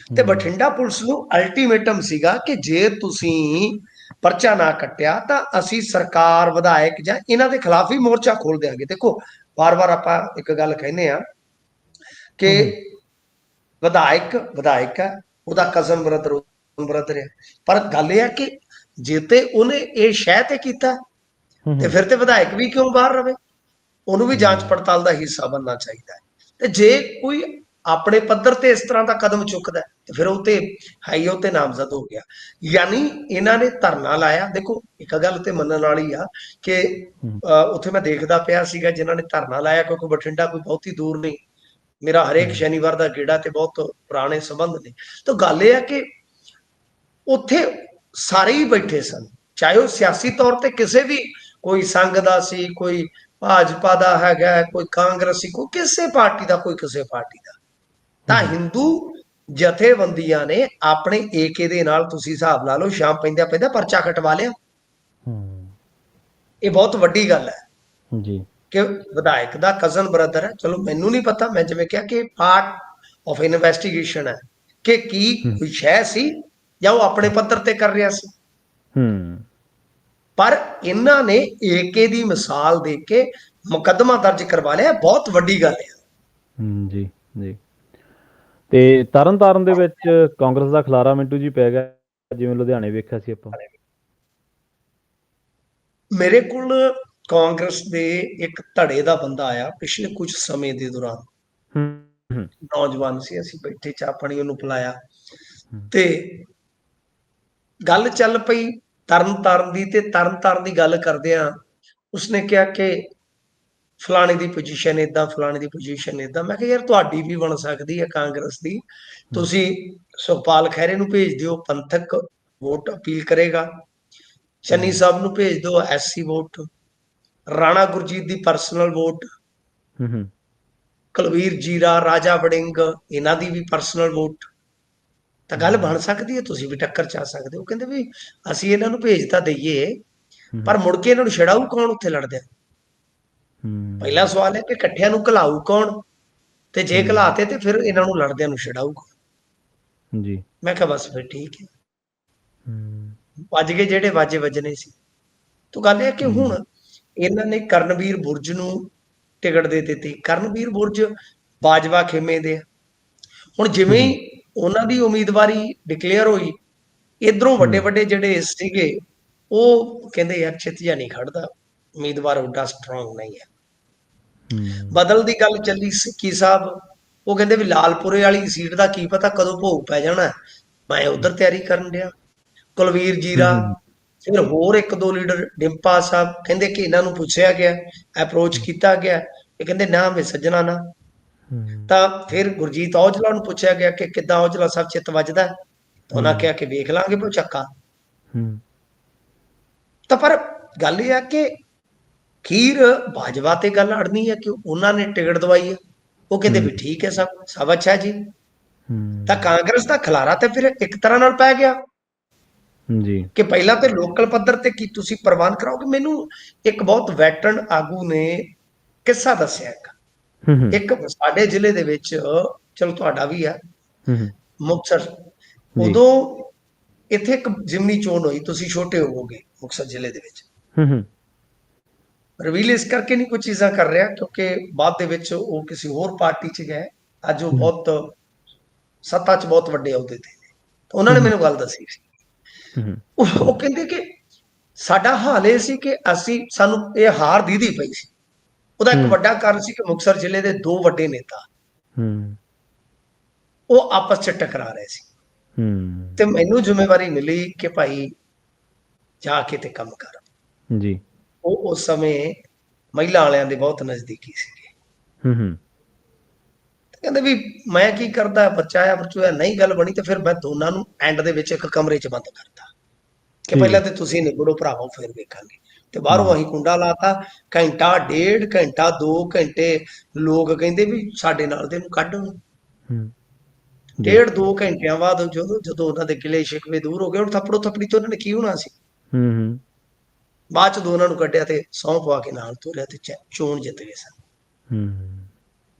ਤੇ ਬਠਿੰਡਾ ਪੁਲਿਸ ਨੂੰ ਅਲਟੀਮੇਟਮ ਸੀਗਾ ਕਿ ਜੇ ਤੁਸੀਂ ਪਰਚਾ ਨਾ ਕੱਟਿਆ ਤਾਂ ਅਸੀਂ ਸਰਕਾਰ, ਵਿਧਾਇਕ ਜਾਂ ਇਹਨਾਂ ਦੇ ਖਿਲਾਫ ਹੀ ਮੋਰਚਾ ਖੋਲ ਦਿਆਂਗੇ। ਦੇਖੋ ਵਾਰ-ਵਾਰ ਆਪਾਂ ਇੱਕ ਗੱਲ ਕਹਿੰਦੇ ਆ ਕਿ ਵਿਧਾਇਕ ਹੈ, ਉਹਦਾ ਕਜ਼ਨ ਬ੍ਰਦਰ ਹੈ, ਪਰ ਗੱਲ ਇਹ ਹੈ ਕਿ ਜੇ ਤੇ ਉਹਨੇ ਇਹ ਸ਼ਹਿ ਤੇ ਕੀਤਾ ਤੇ ਫਿਰ ਤੇ ਵਿਧਾਇਕ ਵੀ ਕਿਉਂ ਬਾਹਰ ਰਵੇ, ਉਹਨੂੰ ਵੀ ਜਾਂਚ ਪੜਤਾਲ ਦਾ ਹਿੱਸਾ ਬਣਨਾ ਚਾਹੀਦਾ ਹੈ। ਤੇ ਜੇ ਕੋਈ ਆਪਣੇ ਪੱਧਰ ਤੇ ਇਸ ਤਰ੍ਹਾਂ ਦਾ ਕਦਮ ਚੁੱਕਦਾ ਤੇ ਫਿਰ ਉਹ ਤੇ ਹਾਈ ਉਹ ਤੇ ਨਾਮਜ਼ਦ ਹੋ ਗਿਆ। ਯਾਨੀ ਇਹਨਾਂ ਨੇ ਧਰਨਾ ਲਾਇਆ। ਦੇਖੋ ਇੱਕ ਗੱਲ ਤੇ ਮੰਨਣ ਵਾਲੀ ਆ ਕਿ ਉੱਥੇ ਮੈਂ ਦੇਖਦਾ ਪਿਆ ਸੀਗਾ ਜਿਨ੍ਹਾਂ ਨੇ ਧਰਨਾ ਲਾਇਆ, ਕਿਉਂਕਿ ਬਠਿੰਡਾ ਕੋਈ ਬਹੁਤੀ ਦੂਰ ਨਹੀਂ, ਮੇਰਾ ਹਰੇਕ ਸ਼ਨੀਵਾਰ ਦਾ ਗੇੜਾ ਤੇ ਬਹੁਤ ਪੁਰਾਣੇ ਸੰਬੰਧ ਨੇ। ਤਾਂ ਗੱਲ ਇਹ ਹੈ ਕਿ ਉੱਥੇ ਸਾਰੇ ਹੀ ਬੈਠੇ ਸਨ, ਚਾਹੇ ਉਹ ਸਿਆਸੀ ਤੌਰ ਤੇ ਕਿਸੇ ਵੀ, ਕੋਈ ਸੰਘ ਦਾ ਸੀ, ਕੋਈ ਭਾਜਪਾ ਦਾ ਹੈਗਾ, ਕੋਈ ਕਾਂਗਰਸੀ, ਕੋਈ ਕਿਸੇ ਪਾਰਟੀ ਦਾ, ਕੋਈ ਕਿਸੇ ਪਾਰਟੀ ਦਾ। ਤਾਂ ਹਿੰਦੂ ਜਥੇਬੰਦੀਆਂ ਨੇ ਆਪਣੇ ਏਕੇ ਦੇ ਨਾਲ, ਤੁਸੀਂ ਹਿਸਾਬ ਲਾ ਲਓ, ਸ਼ਾਮ ਪੈਂਦਾ ਪੈਂਦਾ ਪਰਚਾ ਕਟਵਾ ਲਿਆ। ਇਹ ਬਹੁਤ ਵੱਡੀ ਗੱਲ ਹੈ ਜੀ ਕਿ ਵਿਧਾਇਕ ਦਾ ਕਜ਼ਨ ਬ੍ਰਦਰ ਹੈ। ਚਲੋ ਮੈਨੂੰ ਨਹੀਂ ਪਤਾ, ਮੈਂ ਜਿਵੇਂ ਕਿਹਾ ਕਿ ਪਾਰਟ ਆਫ ਇਨਵੈਸਟੀਗੇਸ਼ਨ ਹੈ ਕਿ ਕੀ ਕੋਈ ਸ਼ੈ ਸੀ ਜਾਂ ਉਹ ਆਪਣੇ ਪੱਧਰ ਤੇ ਕਰ ਰਿਹਾ ਸੀ। ਪਰ ਇਹਨਾਂ ਨੇ ਏਕੇ ਦੀ ਮਿਸਾਲ ਦੇ ਕੇ ਮੁਕੱਦਮਾ ਦਰਜ ਕਰਵਾ ਲਿਆ, ਬਹੁਤ ਵੱਡੀ ਗੱਲ ਹੈ। ਜੀ ਜੀ। ਤੇ ਤਰਨਤਾਰਨ ਦੇ ਵਿੱਚ ਕਾਂਗਰਸ ਦਾ ਖਲਾਰਾ ਮਿੰਟੂ ਜੀ ਪੈ ਗਿਆ, ਜਿਵੇਂ ਲੁਧਿਆਣੇ ਵੇਖਿਆ ਸੀ ਆਪਾਂ। ਮੇਰੇ ਕੋਲ ਕਾਂਗਰਸ ਦੇ ਇੱਕ ਧੜੇ ਦਾ ਬੰਦਾ ਆਇਆ ਪਿਛਲੇ ਕੁਝ ਸਮੇਂ ਦੇ ਦੌਰਾਨ, ਨੌਜਵਾਨ ਸੀ, ਅਸੀਂ ਬੈਠੇ ਚਾਹ ਪਾਣੀ ਉਹਨੂੰ ਪਿਲਾਇਆ ਤੇ ਗੱਲ ਚੱਲ ਪਈ ਤਰਨਤਾਰਨ ਦੀ। ਤੇ ਤਰਨਤਾਰਨ ਦੀ ਗੱਲ ਕਰਦੇ ਆ, ਉਸਨੇ ਕਿਹਾ ਕਿ ਫਲਾਣੇ ਦੀ ਪੋਜੀਸ਼ਨ ਏਦਾਂ, ਫਲਾਣੇ ਦੀ ਪੋਜੀਸ਼ਨ ਏਦਾਂ। ਮੈਂ ਕਿਹਾ ਯਾਰ ਤੁਹਾਡੀ ਵੀ ਬਣ ਸਕਦੀ ਹੈ ਕਾਂਗਰਸ ਦੀ, ਤੁਸੀਂ ਸੁਖਪਾਲ ਖਹਿਰੇ ਨੂੰ ਭੇਜ ਦਿਓ, ਪੰਥਕ ਵੋਟ ਅਪੀਲ ਕਰੇਗਾ। ਚੰਨੀ ਸਾਹਿਬ ਨੂੰ ਭੇਜ ਦਿਓ, SC ਵੋਟ। ਰਾਣਾ ਗੁਰਜੀਤ ਦੀ ਪਰਸਨਲ ਵੋਟ, ਕੁਲਵੀਰ ਜੀਰਾ, ਰਾਜਾ ਵੜਿੰਗ, ਇਹਨਾਂ ਦੀ ਵੀ ਪਰਸਨਲ ਵੋਟ। ਤਾਂ ਗੱਲ ਬਣ ਸਕਦੀ ਹੈ, ਤੁਸੀਂ ਵੀ ਟੱਕਰ ਚ ਆ ਸਕਦੇ ਹੋ। ਕਹਿੰਦੇ ਵੀ ਅਸੀਂ ਇਹਨਾਂ ਨੂੰ ਭੇਜ ਤਾਂ ਦਈਏ, ਪਰ ਮੁੜ ਕੇ ਇਹਨਾਂ ਨੂੰ ਛਡਾਊ ਕੌਣ ਉੱਥੇ ਲੜਦਿਆਂ? ਪਹਿਲਾ ਸਵਾਲ ਹੈ ਕਿ ਇਕੱਠਿਆਂ ਨੂੰ ਘਲਾਊ ਕੌਣ, ਤੇ ਜੇ ਘਲਾਤੇ ਤੇ ਫਿਰ ਇਹਨਾਂ ਨੂੰ ਲੜਦਿਆਂ ਨੂੰ ਛਡਾਊ ਕੌਣ? ਜੀ ਮੈਂ ਕਿਹਾ ਬਸ ਫਿਰ ਠੀਕ ਹੈ, ਵੱਜ ਗਏ ਜਿਹੜੇ ਵਾਜੇ ਵੱਜਣੇ ਸੀ। ਤਾਂ ਗੱਲ ਇਹ ਕਿ ਹੁਣ ਇਹਨਾਂ ਨੇ ਕਰਨਵੀਰ ਬੁਰਜ ਨੂੰ ਟਿਕਟ ਦੇ ਦਿੱਤੀ। ਕਰਨਵੀਰ ਬੁਰਜ ਬਾਜਵਾ ਖੇਮੇ ਦੇ। ਹੁਣ ਜਿਵੇਂ ਉਹਨਾਂ ਦੀ ਉਮੀਦਵਾਰੀ ਡਿਕਲੇਅਰ ਹੋਈ, ਇਧਰੋਂ ਵੱਡੇ ਵੱਡੇ ਜਿਹੜੇ ਸੀਗੇ ਉਹ ਕਹਿੰਦੇ ਯਾਰ ਛੇਤੀ ਜਿਹਾ ਨਹੀਂ ਖੜਦਾ, ਉਮੀਦਵਾਰ ਉੱਡਾ ਸਟਰੋਂਗ ਨਹੀਂ ਹੈ। ਬਦਲ ਦੀ ਗੱਲ ਚੱਲੀ ਸਿੱਕੀ ਸਾਹਿਬ, ਉਹ ਕਹਿੰਦੇ ਵੀ ਲਾਲਪੁਰੇ ਵਾਲੀ ਸੀਟ ਦਾ ਕੀ ਪਤਾ ਕਦੋਂ ਭੋਗ ਪੈ ਜਾਣਾ, ਮੈਂ ਉਧਰ ਤਿਆਰੀ ਕਰਨ ਡਿਆ। ਕੁਲਵੀਰ ਜੀਰਾ, ਫਿਰ ਹੋਰ ਇੱਕ ਦੋ ਲੀਡਰ, ਡਿੰਪਾ ਸਾਹਿਬ, ਕਹਿੰਦੇ ਕਿ ਇਹਨਾਂ ਨੂੰ ਪੁੱਛਿਆ ਗਿਆ, ਅਪਰੋਚ ਕੀਤਾ ਗਿਆ, ਇਹ ਕਹਿੰਦੇ ਨਾ ਵੇ ਸੱਜਣਾ ਨਾ। ਤਾਂ ਫਿਰ ਗੁਰਜੀਤ ਔਜਲਾ ਨੂੰ ਪੁੱਛਿਆ ਗਿਆ ਕਿ ਕਿੱਦਾਂ ਔਜਲਾ ਸਾਹਿਬ ਚਿੱਤ ਵੱਜਦਾ, ਉਹਨਾਂ ਕਿਹਾ ਕਿ ਵੇਖ ਲਾਂਗੇ ਭੁਚੱਕਾ। ਤਾਂ ਪਰ ਗੱਲ ਇਹ ਆ ਕਿ ਖੀਰ ਬਾਜਵਾ ਤੇ ਗੱਲ ਅੜਨੀ ਹੈ ਕਿ ਉਹਨਾਂ ਨੇ ਟਿਕਟ ਦਵਾਈ ਹੈ, ਉਹ ਕਹਿੰਦੇ ਵੀ ਠੀਕ ਹੈ, ਸਭ ਅੱਛਾ ਜੀ। ਤਾਂ ਕਾਂਗਰਸ ਦਾ ਖਲਾਰਾ ਤੇ ਫਿਰ ਇੱਕ ਤਰ੍ਹਾਂ ਨਾਲ ਪੈ ਗਿਆ ਜੀ ਕਿ ਪਹਿਲਾਂ ਤੇ ਲੋਕਲ ਪੱਧਰ ਤੇ ਕੀ ਤੁਸੀਂ ਪ੍ਰਬੰਧ ਕਰਾਓਗੇ। ਮੈਨੂੰ ਇੱਕ ਬਹੁਤ ਵੈਟਰਨ ਆਗੂ ਨੇ ਕਿੱਸਾ ਦੱਸਿਆ, ਇੱਕ ਸਾਡੇ ਜ਼ਿਲ੍ਹੇ ਦੇ ਵਿੱਚ, ਚਲੋ ਤੁਹਾਡਾ ਵੀ ਆ ਮੁਕਤਸਰ, ਉਦੋਂ ਇੱਥੇ ਇੱਕ ਜ਼ਿਮਨੀ ਚੋਣ ਹੋਈ, ਤੁਸੀਂ ਛੋਟੇ ਹੋਵੋਗੇ ਮੁਕਤਸਰ ਜ਼ਿਲ੍ਹੇ ਦੇ ਵਿੱਚ। ਰਿਵੀਲ ਇਸ ਕਰਕੇ ਨਹੀਂ ਕੁਝ ਚੀਜ਼ਾਂ ਕਰ ਰਿਹਾ ਕਿਉਂਕਿ ਬਾਅਦ ਦੇ ਵਿੱਚ ਉਹ ਕਿਸੇ ਹੋਰ ਪਾਰਟੀ 'ਚ ਗਏ, ਅੱਜ ਉਹ ਬਹੁਤ ਸੱਤਾ 'ਚ ਬਹੁਤ ਵੱਡੇ ਅਹੁਦੇ ਤੇ ਨੇ। ਉਹਨਾਂ ਨੇ ਮੈਨੂੰ ਗੱਲ ਦੱਸੀ ਸੀ, ਉਹ ਕਹਿੰਦੇ ਕਿ ਸਾਡਾ ਹਾਲ ਇਹ ਸੀ ਕਿ ਸਾਨੂੰ ਇਹ ਹਾਰ ਦੀਦੀ ਪਈ ਸੀ। ਉਹਦਾ ਇੱਕ ਵੱਡਾ ਕਾਰਨ ਸੀ ਕਿ ਮੁਕਤਸਰ ਜ਼ਿਲ੍ਹੇ ਦੇ ਦੋ ਵੱਡੇ ਨੇਤਾ ਉਹ ਆਪਸ 'ਚ ਟਕਰਾ ਰਹੇ ਸੀ, ਤੇ ਮੈਨੂੰ ਜ਼ਿੰਮੇਵਾਰੀ ਮਿਲੀ ਕਿ ਭਾਈ ਜਾ ਕੇ ਤੇ ਕੰਮ ਕਰ ਜੀ। ਉਹ ਉਸ ਸਮੇਂ ਮਹਿਲਾ ਵਾਲਿਆਂ ਦੇ ਬਹੁਤ ਨਜ਼ਦੀਕੀ ਸੀਗੇ। ਕਹਿੰਦੇ ਵੀ ਮੈਂ ਕੀ ਕਰਦਾ, ਬਚਾਇਆ ਬਚੂਆ ਨਹੀਂ ਗੱਲ ਬਣੀ, ਤੇ ਫਿਰ ਮੈਂ ਦੋਨਾਂ ਨੂੰ ਐਂਡ ਦੇ ਵਿੱਚ ਇੱਕ ਕਮਰੇ 'ਚ ਬੰਦ ਕਰਤਾ ਕਿ ਪਹਿਲਾਂ ਤੇ ਤੁਸੀਂ ਨਿਬੜੋ ਭਰਾਵੋ, ਫਿਰ ਵੇਖਾਂਗੇ। ਤੇ ਬਾਹਰੋਂ ਅਸੀਂ ਕੁੰਡਾ ਲਾਤਾ। ਘੰਟਾ, ਡੇਢ ਘੰਟਾ, 2 ਘੰਟੇ ਲੋਕ ਕਹਿੰਦੇ ਵੀ ਸਾਡੇ ਨਾਲ ਦੇ ਨੂੰ ਕੱਢ। 1.5-2 ਘੰਟਿਆਂ ਬਾਅਦ ਜਦੋਂ ਉਹਨਾਂ ਦੇ ਗਿਲੇ ਸ਼ਿਕਵੇ ਦੂਰ ਹੋ ਗਏ, ਹੁਣ ਥੱਪੜੋ ਥੱਪੜੀ ਤੋਂ ਉਹਨਾਂ ਨੇ ਕੀ ਹੋਣਾ ਸੀ। ਬਾਅਦ ਚ ਦੋਨਾਂ ਨੂੰ ਕੱਢਿਆ ਤੇ ਸਹੁੰ ਪਵਾ ਕੇ ਨਾਲ ਤੋਰਿਆ ਤੇ ਚੋਣ ਜਿੱਤ ਗਏ ਸਨ।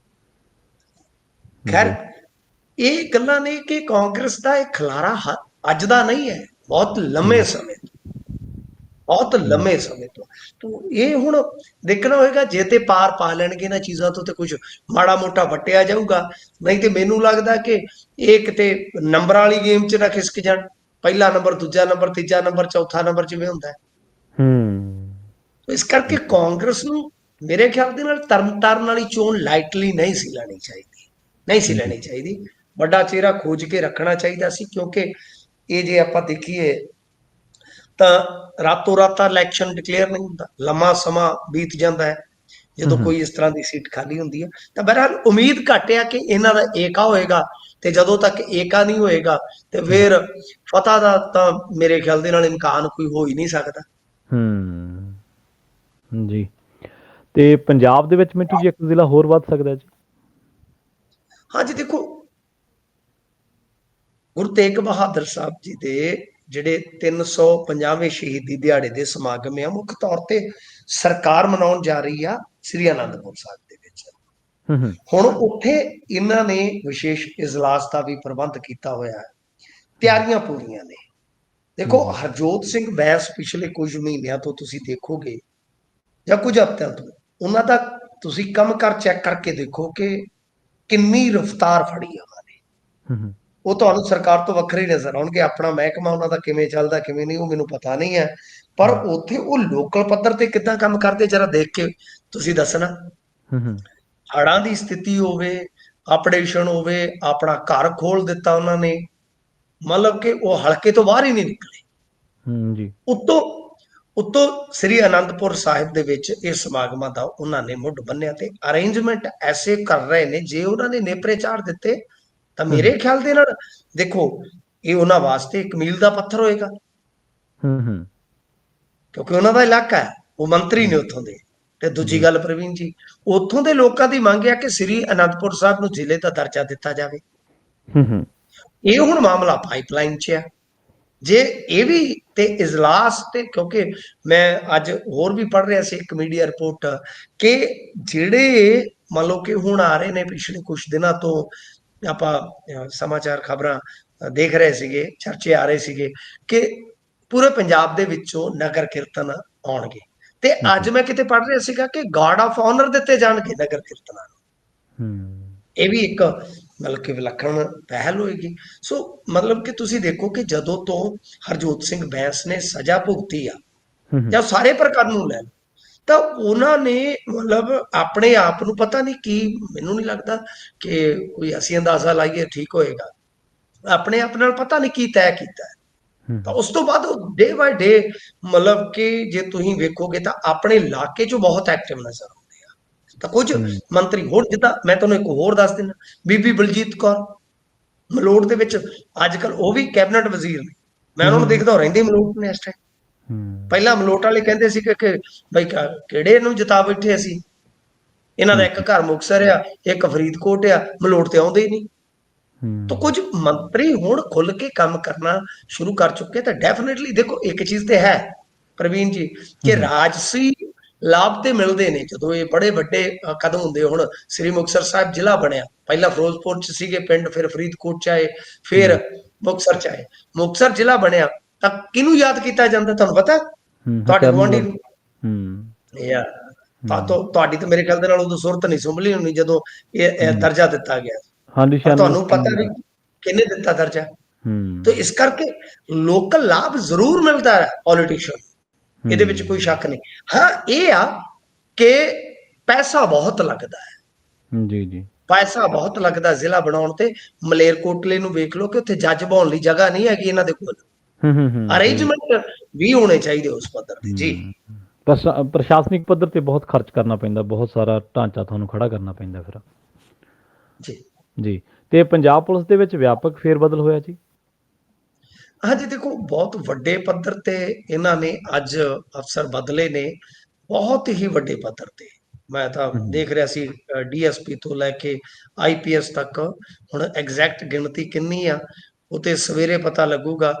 ਖੈਰ, ਇਹ ਗੱਲਾਂ ਨੇ ਕਿ ਕਾਂਗਰਸ ਦਾ ਇਹ ਖਲਾਰਾ ਅੱਜ ਦਾ ਨਹੀਂ ਹੈ, ਬਹੁਤ ਲੰਮੇ ਸਮੇਂ ਤੋਂ ਇਹ ਹੁਣ ਦੇਖਣਾ ਹੋਏਗਾ। ਜੇ ਤੇ ਪਾਰ ਪਾ ਲੈਣਗੇ ਇਹਨਾਂ ਚੀਜ਼ਾਂ ਤੋਂ ਤੇ ਕੁਝ ਮਾੜਾ ਮੋਟਾ ਵਟਿਆ ਜਾਊਗਾ, ਨਹੀਂ ਤੇ ਮੈਨੂੰ ਲੱਗਦਾ ਕਿ ਇਹ ਕਿਤੇ ਨੰਬਰਾਂ ਵਾਲੀ ਗੇਮ 'ਚ ਨਾ ਖਿਸਕ ਜਾਣ। ਪਹਿਲਾ ਨੰਬਰ, ਦੂਜਾ ਨੰਬਰ, ਤੀਜਾ ਨੰਬਰ, ਚੌਥਾ ਨੰਬਰ ਜਿਵੇਂ ਹੁੰਦਾ ਹੈ। ਇਸ ਕਰਕੇ ਕਾਂਗਰਸ ਨੂੰ ਮੇਰੇ ਖਿਆਲ ਦੇ ਨਾਲ ਤਰਨਤਾਰਨ ਵਾਲੀ ਚੋਣ ਲਾਈਟਲੀ ਨਹੀਂ ਸੀ ਲੈਣੀ ਚਾਹੀਦੀ। ਵੱਡਾ ਚਿਹਰਾ ਖੋਜ ਕੇ ਰੱਖਣਾ ਚਾਹੀਦਾ ਸੀ, ਕਿਉਂਕਿ ਇਹ ਜੇ ਆਪਾਂ ਦੇਖੀਏ ਤਾਂ ਰਾਤੋਂ ਰਾਤ ਇਲੈਕਸ਼ਨ ਡਿਕਲੇਅਰ ਨਹੀਂ ਹੁੰਦਾ, ਲੰਮਾ ਸਮਾਂ ਬੀਤ ਜਾਂਦਾ ਹੈ ਜਦੋਂ ਕੋਈ ਇਸ ਤਰ੍ਹਾਂ ਦੀ ਸੀਟ ਖਾਲੀ ਹੁੰਦੀ ਹੈ। ਤਾਂ ਬਹਰਹਾਲ ਉਮੀਦ ਘੱਟ ਆ ਕਿ ਇਹਨਾਂ ਦਾ ਏਕਾ ਹੋਏਗਾ, ਤੇ ਜਦੋਂ ਤੱਕ ਏਕਾ ਨਹੀਂ ਹੋਏਗਾ ਤੇ ਫਿਰ ਫਤਹ ਦਾ ਤਾਂ ਮੇਰੇ ਖਿਆਲ ਦੇ ਨਾਲ ਇਮਕਾਨ ਕੋਈ ਹੋ ਹੀ ਨਹੀਂ ਸਕਦਾ। ਜੀ, ਤੇ ਪੰਜਾਬ ਦੇ ਵਿੱਚ ਮਿੰਟੂ ਜੀ ਇੱਕ ਜ਼ਿਲ੍ਹਾ ਹੋਰ ਵੱਧ ਸਕਦਾ ਜੀ? ਹਾਂਜੀ, ਦੇਖੋ, ਗੁਰੂ ਤੇਗ ਬਹਾਦਰ ਸਾਹਿਬ ਜੀ ਦੇ ਜਿਹੜੇ 350ਵੇਂ ਸ਼ਹੀਦੀ ਦਿਹਾੜੇ ਦੇ ਸਮਾਗਮ ਆ, ਮੁੱਖ ਤੌਰ ਤੇ ਸਰਕਾਰ ਮਨਾਉਣ ਜਾ ਰਹੀ ਆ ਸ੍ਰੀ ਅਨੰਦਪੁਰ ਸਾਹਿਬ ਦੇ ਵਿੱਚ। ਹੁਣ ਉੱਥੇ ਇਹਨਾਂ ਨੇ ਵਿਸ਼ੇਸ਼ ਇਜਲਾਸ ਦਾ ਵੀ ਪ੍ਰਬੰਧ ਕੀਤਾ ਹੋਇਆ ਹੈ, ਤਿਆਰੀਆਂ ਪੂਰੀਆਂ ਨੇ। ਦੇਖੋ, ਹਰਜੋਤ ਸਿੰਘ ਬੈਂਸ ਪਿਛਲੇ ਕੁਝ ਮਹੀਨਿਆਂ ਤੋਂ ਤੁਸੀਂ ਦੇਖੋਗੇ ਜਾਂ ਕੁਝ ਹਫ਼ਤਿਆਂ ਤੋਂ ਉਹਨਾਂ ਦਾ ਤੁਸੀਂ ਕੰਮ ਕਰ ਚੈੱਕ ਕਰਕੇ ਦੇਖੋ ਕਿ ਕਿੰਨੀ ਰਫ਼ਤਾਰ ਫੜੀ ਆ ਉਹਨਾਂ ਨੇ। ਉਹ ਤੁਹਾਨੂੰ ਸਰਕਾਰ ਤੋਂ ਵੱਖਰੇ ਨਜ਼ਰ ਆਉਣਗੇ। ਆਪਣਾ ਮਹਿਕਮਾ ਉਹਨਾਂ ਦਾ ਕਿਵੇਂ ਚੱਲਦਾ ਕਿਵੇਂ ਨਹੀਂ ਉਹ ਮੈਨੂੰ ਪਤਾ ਨਹੀਂ ਹੈ, ਪਰ ਉੱਥੇ ਉਹ ਲੋਕਲ ਪੱਧਰ ਤੇ ਕਿੱਦਾਂ ਕੰਮ ਕਰਦੇ ਜਰਾ ਦੇਖ ਕੇ ਤੁਸੀਂ ਦੱਸਣਾ। ਹੜ੍ਹਾਂ ਦੀ ਸਥਿਤੀ ਹੋਵੇ, ਅਪਡੇਸ਼ਨ ਹੋਵੇ, ਆਪਣਾ ਘਰ ਖੋਲ ਦਿੱਤਾ ਉਹਨਾਂ ਨੇ, ਮਤਲਬ ਕਿ ਉਹ ਹਲਕੇ ਤੋਂ ਬਾਹਰ ਹੀ ਨਹੀਂ ਨਿਕਲੇ। ਉੱਤੋਂ ਸ੍ਰੀ ਅਨੰਦਪੁਰ ਸਾਹਿਬ ਦੇ ਵਿੱਚ ਇਹ ਸਮਾਗਮਾਂ ਦਾ ਉਹਨਾਂ ਨੇ ਮੁੱਢ ਬੰਨਿਆ ਤੇ ਅਰੇਂਜਮੈਂਟ ਐਸੇ ਕਰ ਰਹੇ ਨੇ, ਜੇ ਉਹਨਾਂ ਨੇ ਨੇਪਰੇ ਚਾੜ ਦਿੱਤੇ ਤਾਂ ਮੇਰੇ ਖਿਆਲ ਦੇ ਨਾਲ ਦੇਖੋ ਇਹ ਉਹਨਾਂ ਵਾਸਤੇ ਇੱਕ ਮੀਲ ਦਾ ਪੱਥਰ ਹੋਏਗਾ, ਕਿਉਂਕਿ ਉਹਨਾਂ ਦਾ ਇਲਾਕਾ ਹੈ, ਉਹ ਮੰਤਰੀ ਨੇ ਉੱਥੋਂ ਦੇ। ਤੇ ਦੂਜੀ ਗੱਲ ਪ੍ਰਵੀਨ ਜੀ, ਉੱਥੋਂ ਦੇ ਲੋਕਾਂ ਦੀ ਮੰਗ ਹੈ ਕਿ ਸ੍ਰੀ ਅਨੰਦਪੁਰ ਸਾਹਿਬ ਨੂੰ ਜ਼ਿਲ੍ਹੇ ਦਾ ਦਰਜਾ ਦਿੱਤਾ ਜਾਵੇ। ਇਹ ਹੁਣ ਮਾਮਲਾ ਪਾਈਪਲਾਈਨ 'ਚ ਹੈ। ਜੇ ਇਹ ਵੀ ਤੇ ਇਜਲਾਸ ਤੇ, ਕਿਉਂਕਿ ਮੈਂ ਅੱਜ ਹੋਰ ਵੀ ਪੜ੍ਹ ਰਿਹਾ ਸੀ ਇੱਕ ਮੀਡੀਆ ਰਿਪੋਰਟ ਕਿ ਜਿਹੜੇ ਮੰਨ ਲਓ ਕਿ ਹੁਣ ਆ ਰਹੇ ਨੇ, ਪਿਛਲੇ ਕੁਝ ਦਿਨਾਂ ਤੋਂ ਆਪਾਂ ਸਮਾਚਾਰ ਖਬਰਾਂ ਦੇਖ ਰਹੇ ਸੀਗੇ, ਚਰਚੇ ਆ ਰਹੇ ਸੀਗੇ ਕਿ ਪੂਰੇ ਪੰਜਾਬ ਦੇ ਵਿੱਚੋਂ ਨਗਰ ਕੀਰਤਨ ਆਉਣਗੇ। ਤੇ ਅੱਜ ਮੈਂ ਕਿਤੇ ਪੜ੍ਹ ਰਿਹਾ ਸੀਗਾ ਕਿ ਗਾਰਡ ਆਫ ਆਨਰ ਦਿੱਤੇ ਜਾਣਗੇ ਨਗਰ ਕੀਰਤਨਾਂ ਨੂੰ। ਇਹ ਵੀ ਇੱਕ ਮਤਲਬ ਕਿ ਵਿਲੱਖਣ ਪਹਿਲ ਹੋਏਗੀ। ਸੋ ਮਤਲਬ ਕਿ ਤੁਸੀਂ ਦੇਖੋ ਕਿ ਜਦੋਂ ਤੋਂ ਹਰਜੋਤ ਸਿੰਘ ਬੈਂਸ ਨੇ ਸਜ਼ਾ ਭੁਗਤੀ ਆ ਜਾਂ ਸਾਰੇ ਪ੍ਰਕਾਰ ਨੂੰ ਲੈ ਲਓ, ਤਾਂ ਉਹਨਾਂ ਨੇ ਮਤਲਬ ਆਪਣੇ ਆਪ ਨੂੰ ਪਤਾ ਨਹੀਂ ਕੀ, ਮੈਨੂੰ ਨਹੀਂ ਲੱਗਦਾ ਕਿ ਕੋਈ ਅਸੀਂ ਅੰਦਾਜ਼ਾ ਲਾਈਏ ਠੀਕ ਹੋਏਗਾ, ਆਪਣੇ ਆਪ ਨਾਲ ਪਤਾ ਨਹੀਂ ਕੀ ਤੈਅ ਕੀਤਾ। ਤਾਂ ਉਸ ਤੋਂ ਬਾਅਦ ਉਹ ਡੇ ਬਾਏ ਡੇ ਮਤਲਬ ਕਿ ਜੇ ਤੁਸੀਂ ਵੇਖੋਗੇ ਤਾਂ ਆਪਣੇ ਇਲਾਕੇ 'ਚ ਬਹੁਤ ਐਕਟਿਵ ਨਜ਼ਰ ਆਉਂਦੇ ਆ। ਤਾਂ ਕੁਝ ਮੰਤਰੀ ਹੋਰ, ਜਿੱਦਾਂ ਮੈਂ ਤੁਹਾਨੂੰ ਇੱਕ ਹੋਰ ਦੱਸ ਦਿੰਦਾ, ਬੀਬੀ ਬਲਜੀਤ ਕੌਰ ਮਲੋਟ ਦੇ ਵਿੱਚ ਅੱਜ ਕੱਲ ਉਹ ਵੀ ਕੈਬਨਿਟ ਵਜ਼ੀਰ ਨੇ। ਮੈਂ ਉਹਨਾਂ ਨੂੰ ਦੇਖਦਾ ਰਹਿੰਦੇ ਮਲੋਟ ਨੇ ਇਸ ਟਾਈਮ। ਪਹਿਲਾਂ ਮਲੋਟ ਵਾਲੇ ਕਹਿੰਦੇ ਸੀ ਕਿ ਬਈ ਕਿਹੜੇ ਨੂੰ ਜਿਤਾ ਬੈਠੇ ਅਸੀਂ, ਇਹਨਾਂ ਦਾ ਇੱਕ ਘਰ ਮੁਕਤਸਰ ਆ, ਇੱਕ ਫਰੀਦਕੋਟ ਆ, ਮਲੋਟ ਤੇ ਆਉਂਦੇ ਹੀ ਨਹੀਂ। ਤਾਂ ਕੁਝ ਮੰਤਰੀ ਹੁਣ ਖੁੱਲ ਕੇ ਕੰਮ ਕਰਨਾ ਸ਼ੁਰੂ ਕਰ ਚੁੱਕੇ। ਤਾਂ ਡੈਫੀਨੇਟਲੀ ਦੇਖੋ ਇੱਕ ਚੀਜ਼ ਤੇ ਹੈ ਪ੍ਰਵੀਨ ਜੀ ਕਿ ਰਾਜਸੀ ਲਾਭ ਤੇ ਮਿਲਦੇ ਨੇ ਜਦੋਂ ਇਹ ਬੜੇ ਵੱਡੇ ਕਦਮ ਹੁੰਦੇ। ਹੁਣ ਸ੍ਰੀ ਮੁਕਤਸਰ ਸਾਹਿਬ ਜ਼ਿਲ੍ਹਾ ਬਣਿਆ, ਪਹਿਲਾਂ ਫਿਰੋਜ਼ਪੁਰ 'ਚ ਸੀਗੇ ਪਿੰਡ, ਫਿਰ ਫਰੀਦਕੋਟ 'ਚ ਆਏ, ਫਿਰ ਮੁਕਤਸਰ 'ਚ ਆਏ। ਮੁਕਤਸਰ ਜ਼ਿਲ੍ਹਾ ਬਣਿਆ ਤਾਂ ਕਿਹਨੂੰ ਯਾਦ ਕੀਤਾ ਜਾਂਦਾ ਤੁਹਾਨੂੰ ਪਤਾ? ਤੁਹਾਡੇ ਗੁਆਂਢੀ ਨੂੰ। ਤੁਹਾਡੀ ਤਾਂ ਮੇਰੇ ਖਿਆਲ ਦੇ ਨਾਲ ਉਦੋਂ ਸੁਰਤ ਨਹੀਂ ਸੰਭਲੀ ਹੋਣੀ ਜਦੋਂ ਇਹ ਦਰਜਾ ਦਿੱਤਾ ਗਿਆ। ਤੁਹਾਨੂੰ ਪਤਾ ਵੀ ਕਿਹਨੇ ਦਿੱਤਾ ਦਰਜਾ। ਤੇ ਇਸ ਕਰਕੇ ਲੋਕਲ ਲਾਭ ਜ਼ਰੂਰ ਮਿਲਦਾ ਹੈ ਪੋਲੀਟੀਸ਼ੀਅਨ, ਇਹਦੇ ਵਿੱਚ ਕੋਈ ਸ਼ੱਕ ਨਹੀਂ। ਹਾਂ, ਇਹ ਆ ਕਿ ਪੈਸਾ ਬਹੁਤ ਲੱਗਦਾ ਹੈ, ਜੀ ਜੀ। ਪੈਸਾ ਬਹੁਤ ਲੱਗਦਾ ਜ਼ਿਲ੍ਹਾ ਬਣਾਉਣ ਤੇ। ਮਲੇਰਕੋਟਲੇ ਨੂੰ ਵੇਖ ਲਓ ਕਿ ਉੱਥੇ ਜੱਜ ਬਣਾਉਣ ਲਈ ਜਗ੍ਹਾ ਨਹੀਂ ਹੈਗੀ ਇਹਨਾਂ ਦੇ ਕੋਲ। ਸਹੀ। ਅਰੇਂਜਮੈਂਟ ਵੀ ਹੋਣੇ ਚਾਹੀਦੇ ਉਸ ਪੱਧਰ ਤੇ ਜੀ। ਪ੍ਰਸ਼ਾਸਨਿਕ ਪੱਧਰ ਤੇ ਬਹੁਤ ਖਰਚ ਕਰਨਾ ਪੈਂਦਾ, ਬਹੁਤ ਸਾਰਾ ਢਾਂਚਾ ਤੁਹਾਨੂੰ ਖੜਾ ਕਰਨਾ ਪੈਂਦਾ ਫਿਰ। ਜੀ ਜੀ। ਤੇ ਪੰਜਾਬ ਪੁਲਿਸ ਦੇ ਵਿੱਚ ਵਿਆਪਕ ਫੇਰਬਦਲ ਹੋਇਆ ਜੀ? ਹਾਂਜੀ, ਦੇਖੋ ਬਹੁਤ ਵੱਡੇ ਪੱਧਰ ਤੇ ਇਹਨਾਂ ਨੇ ਅੱਜ ਅਫਸਰ ਬਦਲੇ ਨੇ, ਬਹੁਤ ਹੀ ਵੱਡੇ ਪੱਧਰ ਤੇ। ਮੈਂ ਤਾਂ ਦੇਖ ਰਿਹਾ ਸੀ ਡੀਐਸਪੀ ਤੋਂ ਲੈ ਕੇ ਆਈਪੀਐਸ ਤੱਕ। ਹੁਣ ਐਗਜ਼ੈਕਟ ਗਿਣਤੀ ਕਿੰਨੀ ਆ ਉਹ ਤੇ ਸਵੇਰੇ ਪਤਾ ਲੱਗੂਗਾ।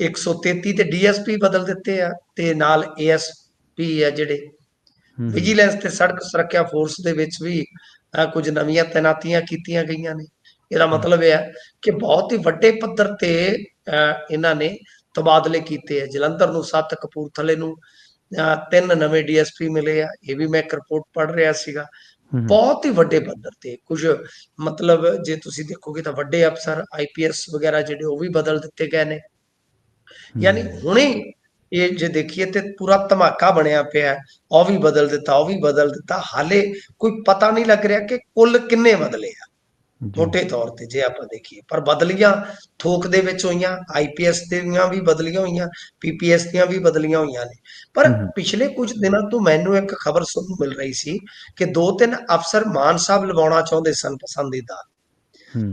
133 ਤੇ ਡੀਐਸਪੀ ਬਦਲ ਦਿੱਤੇ ਆ, ਤੇ ਨਾਲ ਏਐਸਪੀ ਆ ਜਿਹੜੇ ਵਿਜੀਲੈਂਸ ਤੇ ਸੜਕ ਸੁਰੱਖਿਆ ਫੋਰਸ ਦੇ ਵਿੱਚ ਵੀ ਕੁਝ ਨਵੀਆਂ ਤੈਨਾਤੀਆਂ ਕੀਤੀਆਂ ਗਈਆਂ ਨੇ। ਇਹਦਾ ਮਤਲਬ ਇਹ ਹੈ ਕਿ ਬਹੁਤ ਹੀ ਵੱਡੇ ਪੱਧਰ ਤੇ ਇਹਨਾਂ ਨੇ ਤਬਾਦਲੇ ਕੀਤੇ ਆ। ਜਲੰਧਰ ਨੂੰ 7, ਕਪੂਰਥਲੇ ਨੂੰ 3 ਨਵੇਂ ਡੀਐਸਪੀ ਮਿਲੇ ਆ। ਇਹ ਵੀ ਮੈਂ ਇੱਕ ਰਿਪੋਰਟ ਪੜ੍ਹ ਰਿਹਾ ਸੀਗਾ। ਬਹੁਤ ਹੀ ਵੱਡੇ ਪੱਧਰ ਤੇ ਕੁਝ, ਮਤਲਬ ਜੇ ਤੁਸੀਂ ਦੇਖੋਗੇ ਤਾਂ ਵੱਡੇ ਅਫਸਰ ਆਈਪੀਐਸ ਵਗੈਰਾ ਜਿਹੜੇ ਉਹ ਵੀ ਬਦਲ ਦਿੱਤੇ ਗਏ ਨੇ। ਯਾਨੀ ਹੁਣੇ ਇਹ ਜੇ ਦੇਖੀਏ ਤੇ ਪੂਰਾ ਧਮਾਕਾ ਬਣਿਆ ਪਿਆ। ਉਹ ਵੀ ਬਦਲ ਦਿੱਤਾ, ਉਹ ਵੀ ਬਦਲ ਦਿੱਤਾ। ਹਾਲੇ ਕੋਈ ਪਤਾ ਨਹੀਂ ਲੱਗ ਰਿਹਾ ਕਿ ਕੁੱਲ ਕਿੰਨੇ ਬਦਲੇ ਆ ਮੋਟੇ ਤੌਰ ਤੇ ਜੇ ਆਪਾਂ ਦੇਖੀਏ। ਪਰ ਬਦਲੀਆਂ ਥੋਕ ਦੇ ਵਿੱਚ ਹੋਈਆਂ, ਆਈਪੀਐਸ ਦੀਆਂ ਵੀ ਬਦਲੀਆਂ ਹੋਈਆਂ, ਪੀਪੀਐਸ ਦੀਆਂ ਵੀ ਬਦਲੀਆਂ ਹੋਈਆਂ ਨੇ। ਪਰ ਪਿਛਲੇ ਕੁਝ ਦਿਨਾਂ ਤੋਂ ਮੈਨੂੰ ਇੱਕ ਖਬਰ ਸੁਣਨ ਨੂੰ ਮਿਲ ਰਹੀ ਸੀ ਕਿ 2-3 ਅਫਸਰ ਮਾਨ ਸਾਹਿਬ ਲਵਾਉਣਾ ਚਾਹੁੰਦੇ ਸਨ ਪਸੰਦੀਦਾ,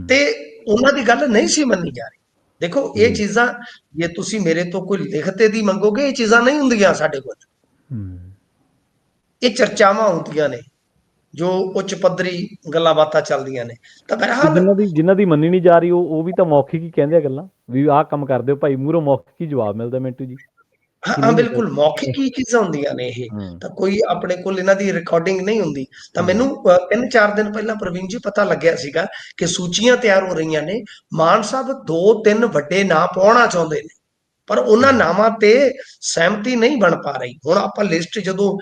ਤੇ ਉਹਨਾਂ ਦੀ ਗੱਲ ਨਹੀਂ ਸੀ ਮੰਨੀ ਜਾ ਰਹੀ। ਦੇਖੋ ਇਹ ਚੀਜ਼ਾਂ ਜੇ ਤੁਸੀਂ ਮੇਰੇ ਤੋਂ ਕੋਈ ਲਿਖਤੇ ਦੀ ਮੰਗੋਗੇ, ਇਹ ਚੀਜ਼ਾਂ ਨਹੀਂ ਹੁੰਦੀਆਂ ਸਾਡੇ ਕੋਲ। ਇਹ ਚਰਚਾਵਾਂ ਹੁੰਦੀਆਂ ਨੇ, ਜੋ ਉੱਚ ਪੱਧਰੀ ਗੱਲਾਂ ਬਾਤਾਂ ਚੱਲਦੀਆਂ ਨੇ। ਤਾਂ ਤੇ ਬਹਰਹਾਲ ਜਿਨ੍ਹਾਂ ਦੀ ਮੰਨੀ ਨਹੀਂ ਜਾ ਰਹੀ, ਉਹ ਵੀ ਤਾਂ ਮੌਖਿਕ ਹੀ ਕਹਿੰਦੇ ਆ ਗੱਲਾਂ, ਵੀ ਆਹ ਕੰਮ ਕਰ ਦਿਓ ਭਾਈ, ਮੂਹਰੋਂ ਮੌਖਿਕ ਹੀ ਜਵਾਬ ਮਿਲਦਾ ਮਿੰਟੂ ਜੀ। ਹਾਂ ਬਿਲਕੁਲ ਮੌਖਿਕ ਹੀ ਚੀਜ਼ਾਂ ਹੁੰਦੀਆਂ ਨੇ ਇਹ ਤਾਂ। ਕੋਈ ਆਪਣੇ ਕੋਲ ਇਹਨਾਂ ਦੀ ਰਿਕਾਰਡਿੰਗ ਨਹੀਂ ਹੁੰਦੀ। ਤਾਂ ਮੈਨੂੰ 3-4 ਦਿਨ ਪਹਿਲਾਂ ਪ੍ਰਵੀਨ ਜੀ ਪਤਾ ਲੱਗਿਆ ਸੀਗਾ ਕਿ ਸੂਚੀਆਂ ਤਿਆਰ ਹੋ ਰਹੀਆਂ ਨੇ। ਮਾਨ ਸਾਹਿਬ 2-3 ਵੱਡੇ ਨਾਂ ਪਾਉਣਾ ਚਾਹੁੰਦੇ ਨੇ, ਪਰ ਉਹਨਾਂ ਨਾਵਾਂ ਤੇ ਸਹਿਮਤੀ ਨਹੀਂ ਬਣ ਪਾ ਰਹੀ। ਹੁਣ ਆਪਾਂ ਲਿਸਟ ਜਦੋਂ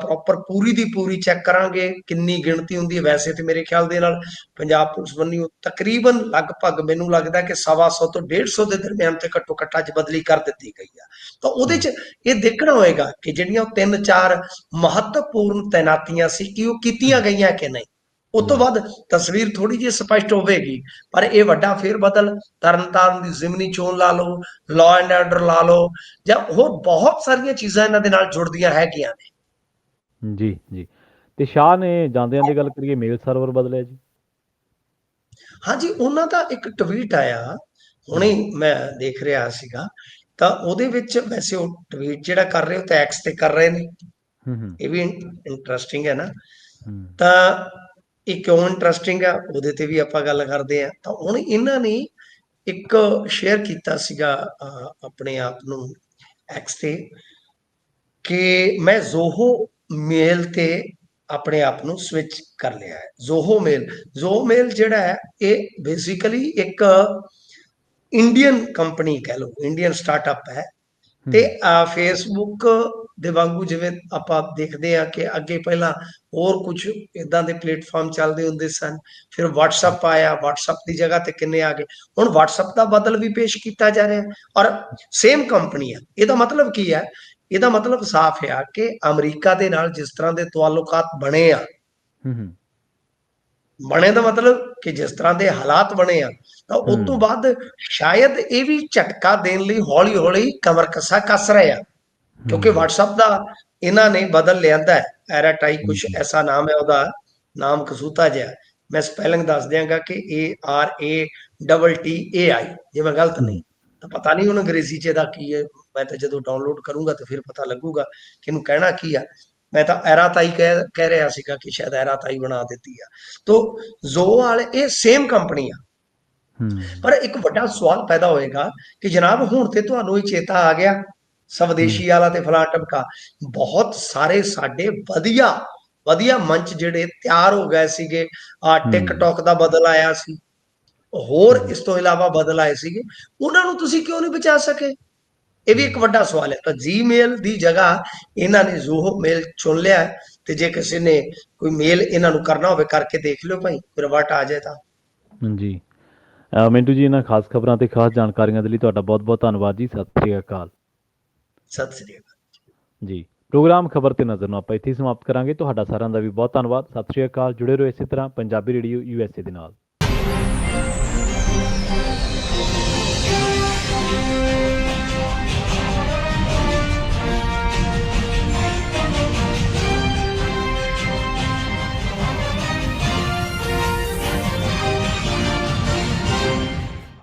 ਪ੍ਰੋਪਰ ਪੂਰੀ ਦੀ ਪੂਰੀ ਚੈੱਕ ਕਰਾਂਗੇ ਕਿੰਨੀ ਗਿਣਤੀ ਹੁੰਦੀ ਹੈ। ਵੈਸੇ ਤੇ ਮੇਰੇ ਖਿਆਲ ਦੇ ਨਾਲ ਪੰਜਾਬ ਪੁਲਿਸ ਬੰਨੀ ਤਕਰੀਬਨ ਲਗਭਗ ਮੈਨੂੰ ਲੱਗਦਾ ਕਿ 125 ਤੋਂ 150 ਦੇ ਦਰਮਿਆਨ ਤੇ ਘੱਟੋ ਘੱਟ ਅੱਜ ਬਦਲੀ ਕਰ ਦਿੱਤੀ ਗਈ ਆ। ਤਾਂ ਉਹਦੇ ਚ ਇਹ ਦੇਖਣਾ ਹੋਏਗਾ ਕਿ ਜਿਹੜੀਆਂ 3-4 ਮਹੱਤਵਪੂਰਨ ਤੈਨਾਤੀਆਂ ਸੀ ਕਿ ਉਹ ਕੀਤੀਆਂ ਗਈਆਂ ਕਿ ਨਹੀਂ। ਉਸ ਤੋਂ ਬਾਅਦ ਤਸਵੀਰ ਥੋੜੀ ਜਿਹੀ ਸਪਸ਼ਟ ਹੋਵੇਗੀ। ਪਰ ਇਹ ਵੱਡਾ ਫੇਰ ਬਦਲ, ਤਰਨਤਾਰਨ ਦੀ ਜ਼ਿਮਨੀ ਚੋਣ ਲਾ ਲਓ, ਲਾਅ ਐਂਡ ਆਰਡਰ ਲਾ ਲਓ, ਜਾਂ ਹੋਰ ਬਹੁਤ ਸਾਰੀਆਂ ਚੀਜ਼ਾਂ ਇਹਨਾਂ ਦੇ ਨਾਲ ਜੁੜਦੀਆਂ ਹੈਗੀਆਂ ਨੇ। ਜੀ ਜੀ। ਤੇ ਸ਼ਾਹ ਨੇ ਜਾਂਦਿਆਂ ਦੀ ਗੱਲ ਕਰੀਏ, ਮੇਲ ਸਰਵਰ ਬਦਲਿਆ ਜੀ? ਹਾਂਜੀ, ਉਹਨਾਂ ਦਾ ਇੱਕ ਟਵੀਟ ਆਇਆ ਹੁਣੇ ਮੈਂ ਦੇਖ ਰਿਹਾ ਸੀਗਾ। ਤਾਂ ਉਹਦੇ ਵਿੱਚ ਵੈਸੇ ਉਹ ਟਵੀਟ ਜਿਹੜਾ ਕਰ ਰਹੇ ਉਹ ਤਾਂ ਐਕਸ ਤੇ ਕਰ ਰਹੇ ਨੇ। ਇਹ ਵੀ ਇੰਟਰਸਟਿੰਗ ਹੈ ਨਾ। ਤਾਂ ਇਹ ਕਿਉਂ ਇੰਟਰਸਟਿੰਗ ਆ ਉਹਦੇ ਤੇ ਵੀ ਆਪਾਂ ਗੱਲ ਕਰਦੇ ਆ। ਤਾਂ ਹੁਣ ਇਹਨਾਂ ਨੇ ਇੱਕ ਸ਼ੇਅਰ ਕੀਤਾ ਸੀਗਾ ਆਪਣੇ ਆਪ ਨੂੰ ਐਕਸ ਤੇ, ਕਿ ਮੈਂ ਜ਼ੋਹੋ ਮੇਲ ਤੇ ਆਪਣੇ ਆਪ ਨੂੰ ਸਵਿਚ ਕਰ ਲਿਆ ਹੈ। ਜ਼ੋਹੋ ਮੇਲ ਜਿਹੜਾ ਹੈ ਇਹ ਬੇਸਿਕਲੀ ਇੱਕ ਇੰਡੀਅਨ ਕੰਪਨੀ ਕਹਿ ਲਓ, ਇੰਡੀਅਨ ਸਟਾਰਟਅਪ ਹੈ। ਤੇ ਫੇਸਬੁੱਕ ਦੇ ਵਾਂਗੂ ਜਿਵੇਂ ਆਪਾਂ ਦੇਖਦੇ ਆ ਕਿ ਅੱਗੇ ਪਹਿਲਾਂ ਹੋਰ ਕੁਝ ਇਦਾਂ ਦੇ ਪਲੇਟਫਾਰਮ ਚੱਲਦੇ ਹੁੰਦੇ ਸਨ, ਫਿਰ WhatsApp ਆਇਆ, WhatsApp ਦੀ ਜਗ੍ਹਾ ਤੇ ਕਿੰਨੇ ਆ ਗਏ। ਹੁਣ WhatsApp ਦਾ ਬਦਲ ਵੀ ਪੇਸ਼ ਕੀਤਾ ਜਾ ਰਿਹਾ ਔਰ ਸੇਮ ਕੰਪਨੀ ਆ। ਇਹਦਾ ਮਤਲਬ ਕੀ ਹੈ? ਇਹਦਾ ਮਤਲਬ ਸਾਫ਼ ਆ ਕਿ ਅਮਰੀਕਾ ਦੇ ਨਾਲ ਜਿਸ ਤਰ੍ਹਾਂ ਦੇ ਤਾਲੁਕਾਤ ਬਣੇ ਆ, ਬਣੇ ਦਾ ਮਤਲਬ ਕਿ ਜਿਸ ਤਰ੍ਹਾਂ ਦੇ ਹਾਲਾਤ ਬਣੇ ਆ, ਤਾਂ ਉਸ ਤੋਂ ਬਾਅਦ ਸ਼ਾਇਦ ਇਹ ਵੀ ਝਟਕਾ ਦੇਣ ਲਈ ਹੌਲੀ ਹੌਲੀ ਕਮਰ ਕੱਸਾ ਕੱਸ ਰਹੇ ਆ। ਕਿਉਂਕਿ WhatsApp ਦਾ ਇਹਨਾਂ ਨੇ ਬਦਲ ਲਿਆਂਦਾ ਹੈ, ਐਰਾਟਾਈ ਕੁਛ ਐਸਾ ਨਾਮ ਹੈ ਉਹਦਾ, ਨਾਮ ਕਸੂਤਾ ਜਿਹਾ। ਮੈਂ ਸਪੈਲਿੰਗ ਦੱਸ ਦਿਆਂਗਾ ਕਿ ARATTAI, ਜੇ ਮੈਂ ਗਲਤ ਨਹੀਂ ਤਾਂ। ਪਤਾ ਨਹੀਂ ਹੁਣ ਅੰਗਰੇਜ਼ੀ ਚ ਇਹਦਾ ਕੀ ਹੈ, ਮੈਂ ਤਾਂ ਜਦੋਂ ਡਾਊਨਲੋਡ ਕਰੂੰਗਾ ਤਾਂ ਫਿਰ ਪਤਾ ਲੱਗੂਗਾ ਕਿ ਇਹਨੂੰ ਕਹਿਣਾ ਕੀ ਆ। ਮੈਂ ਤਾਂ ਐਰਾਤਾਈ ਕਹਿ ਰਿਹਾ ਸੀਗਾ ਕਿ ਸ਼ਾਇਦ ਐਰਾਤਾਈ ਬਣਾ ਦਿੱਤੀ ਆ। ਤੋ ਜ਼ੋ ਵਾਲੇ ਇਹ ਸੇਮ ਕੰਪਨੀ ਆ। ਪਰ ਇੱਕ ਵੱਡਾ ਸਵਾਲ ਪੈਦਾ ਹੋਏਗਾ ਕਿ ਜਨਾਬ ਹੁਣ ਤੇ ਤੁਹਾਨੂੰ ਇਹ ਚੇਤਾ ਆ ਗਿਆ, ਸਵਦੇਸ਼ੀ ਵਾਲਾ ਤੇ ਫਲਾਂ ਟਮਕਾ, ਬਹੁਤ ਸਾਰੇ ਸਾਡੇ ਵਧੀਆ ਮੰਚ ਜਿਹੜੇ ਤਿਆਰ ਹੋ ਗਏ ਸੀਗੇ। ਟਿਕਟੌਕ ਦਾ ਬਦਲ ਆਇਆ ਸੀ, ਹੋਰ ਇਸ ਤੋਂ ਇਲਾਵਾ ਬਦਲ ਆਏ ਸੀਗੇ, ਉਹਨਾਂ ਨੂੰ ਤੁਸੀਂ ਕਿਉਂ ਨਹੀਂ ਬਚਾ ਸਕੇ? ਇਹ ਵੀ ਇੱਕ ਵੱਡਾ ਸਵਾਲ ਹੈ। ਤਾਂ ਜੀਮੇਲ ਦੀ ਜਗ੍ਹਾ ਇਹਨਾਂ ਨੇ ਜ਼ੋਹੋ ਮੇਲ ਚੁਣ ਲਿਆ। ਤੇ ਜੇ ਕਿਸੇ ਨੇ ਕੋਈ ਮੇਲ ਇਹਨਾਂ ਨੂੰ ਕਰਨਾ ਹੋਵੇ ਕਰਕੇ ਦੇਖ ਲਿਓ ਭਾਈ, ਰਿਵਰਟ ਆ ਜਾਏ ਤਾਂ। ਜੀ। ਮਿੰਟੂ ਜੀ, ਇਹਨਾਂ ਖਾਸ ਖਬਰਾਂ ਤੇ ਖਾਸ ਜਾਣਕਾਰੀਆਂ ਦੇ ਲਈ ਤੁਹਾਡਾ ਬਹੁਤ ਬਹੁਤ ਧੰਨਵਾਦ ਜੀ। ਸਤਿ ਸ੍ਰੀ ਅਕਾਲ। ਸਤਿ ਸ੍ਰੀ ਅਕਾਲ। ਜੀ ਪ੍ਰੋਗਰਾਮ ਖਬਰ ਤੇ ਨਜ਼ਰ ਨੂੰ ਆਪਾਂ ਇੱਥੇ ਹੀ ਸਮਾਪਤ ਕਰਾਂਗੇ। ਤੁਹਾਡਾ ਸਾਰਿਆਂ ਦਾ ਵੀ ਬਹੁਤ ਧੰਨਵਾਦ। ਸਤਿ ਸ਼੍ਰੀ ਅਕਾਲ। ਜੁੜੇ ਰਹੋ ਇਸੇ ਤਰ੍ਹਾਂ ਪੰਜਾਬੀ ਰੇਡੀਓ USA ਦੇ ਨਾਲ।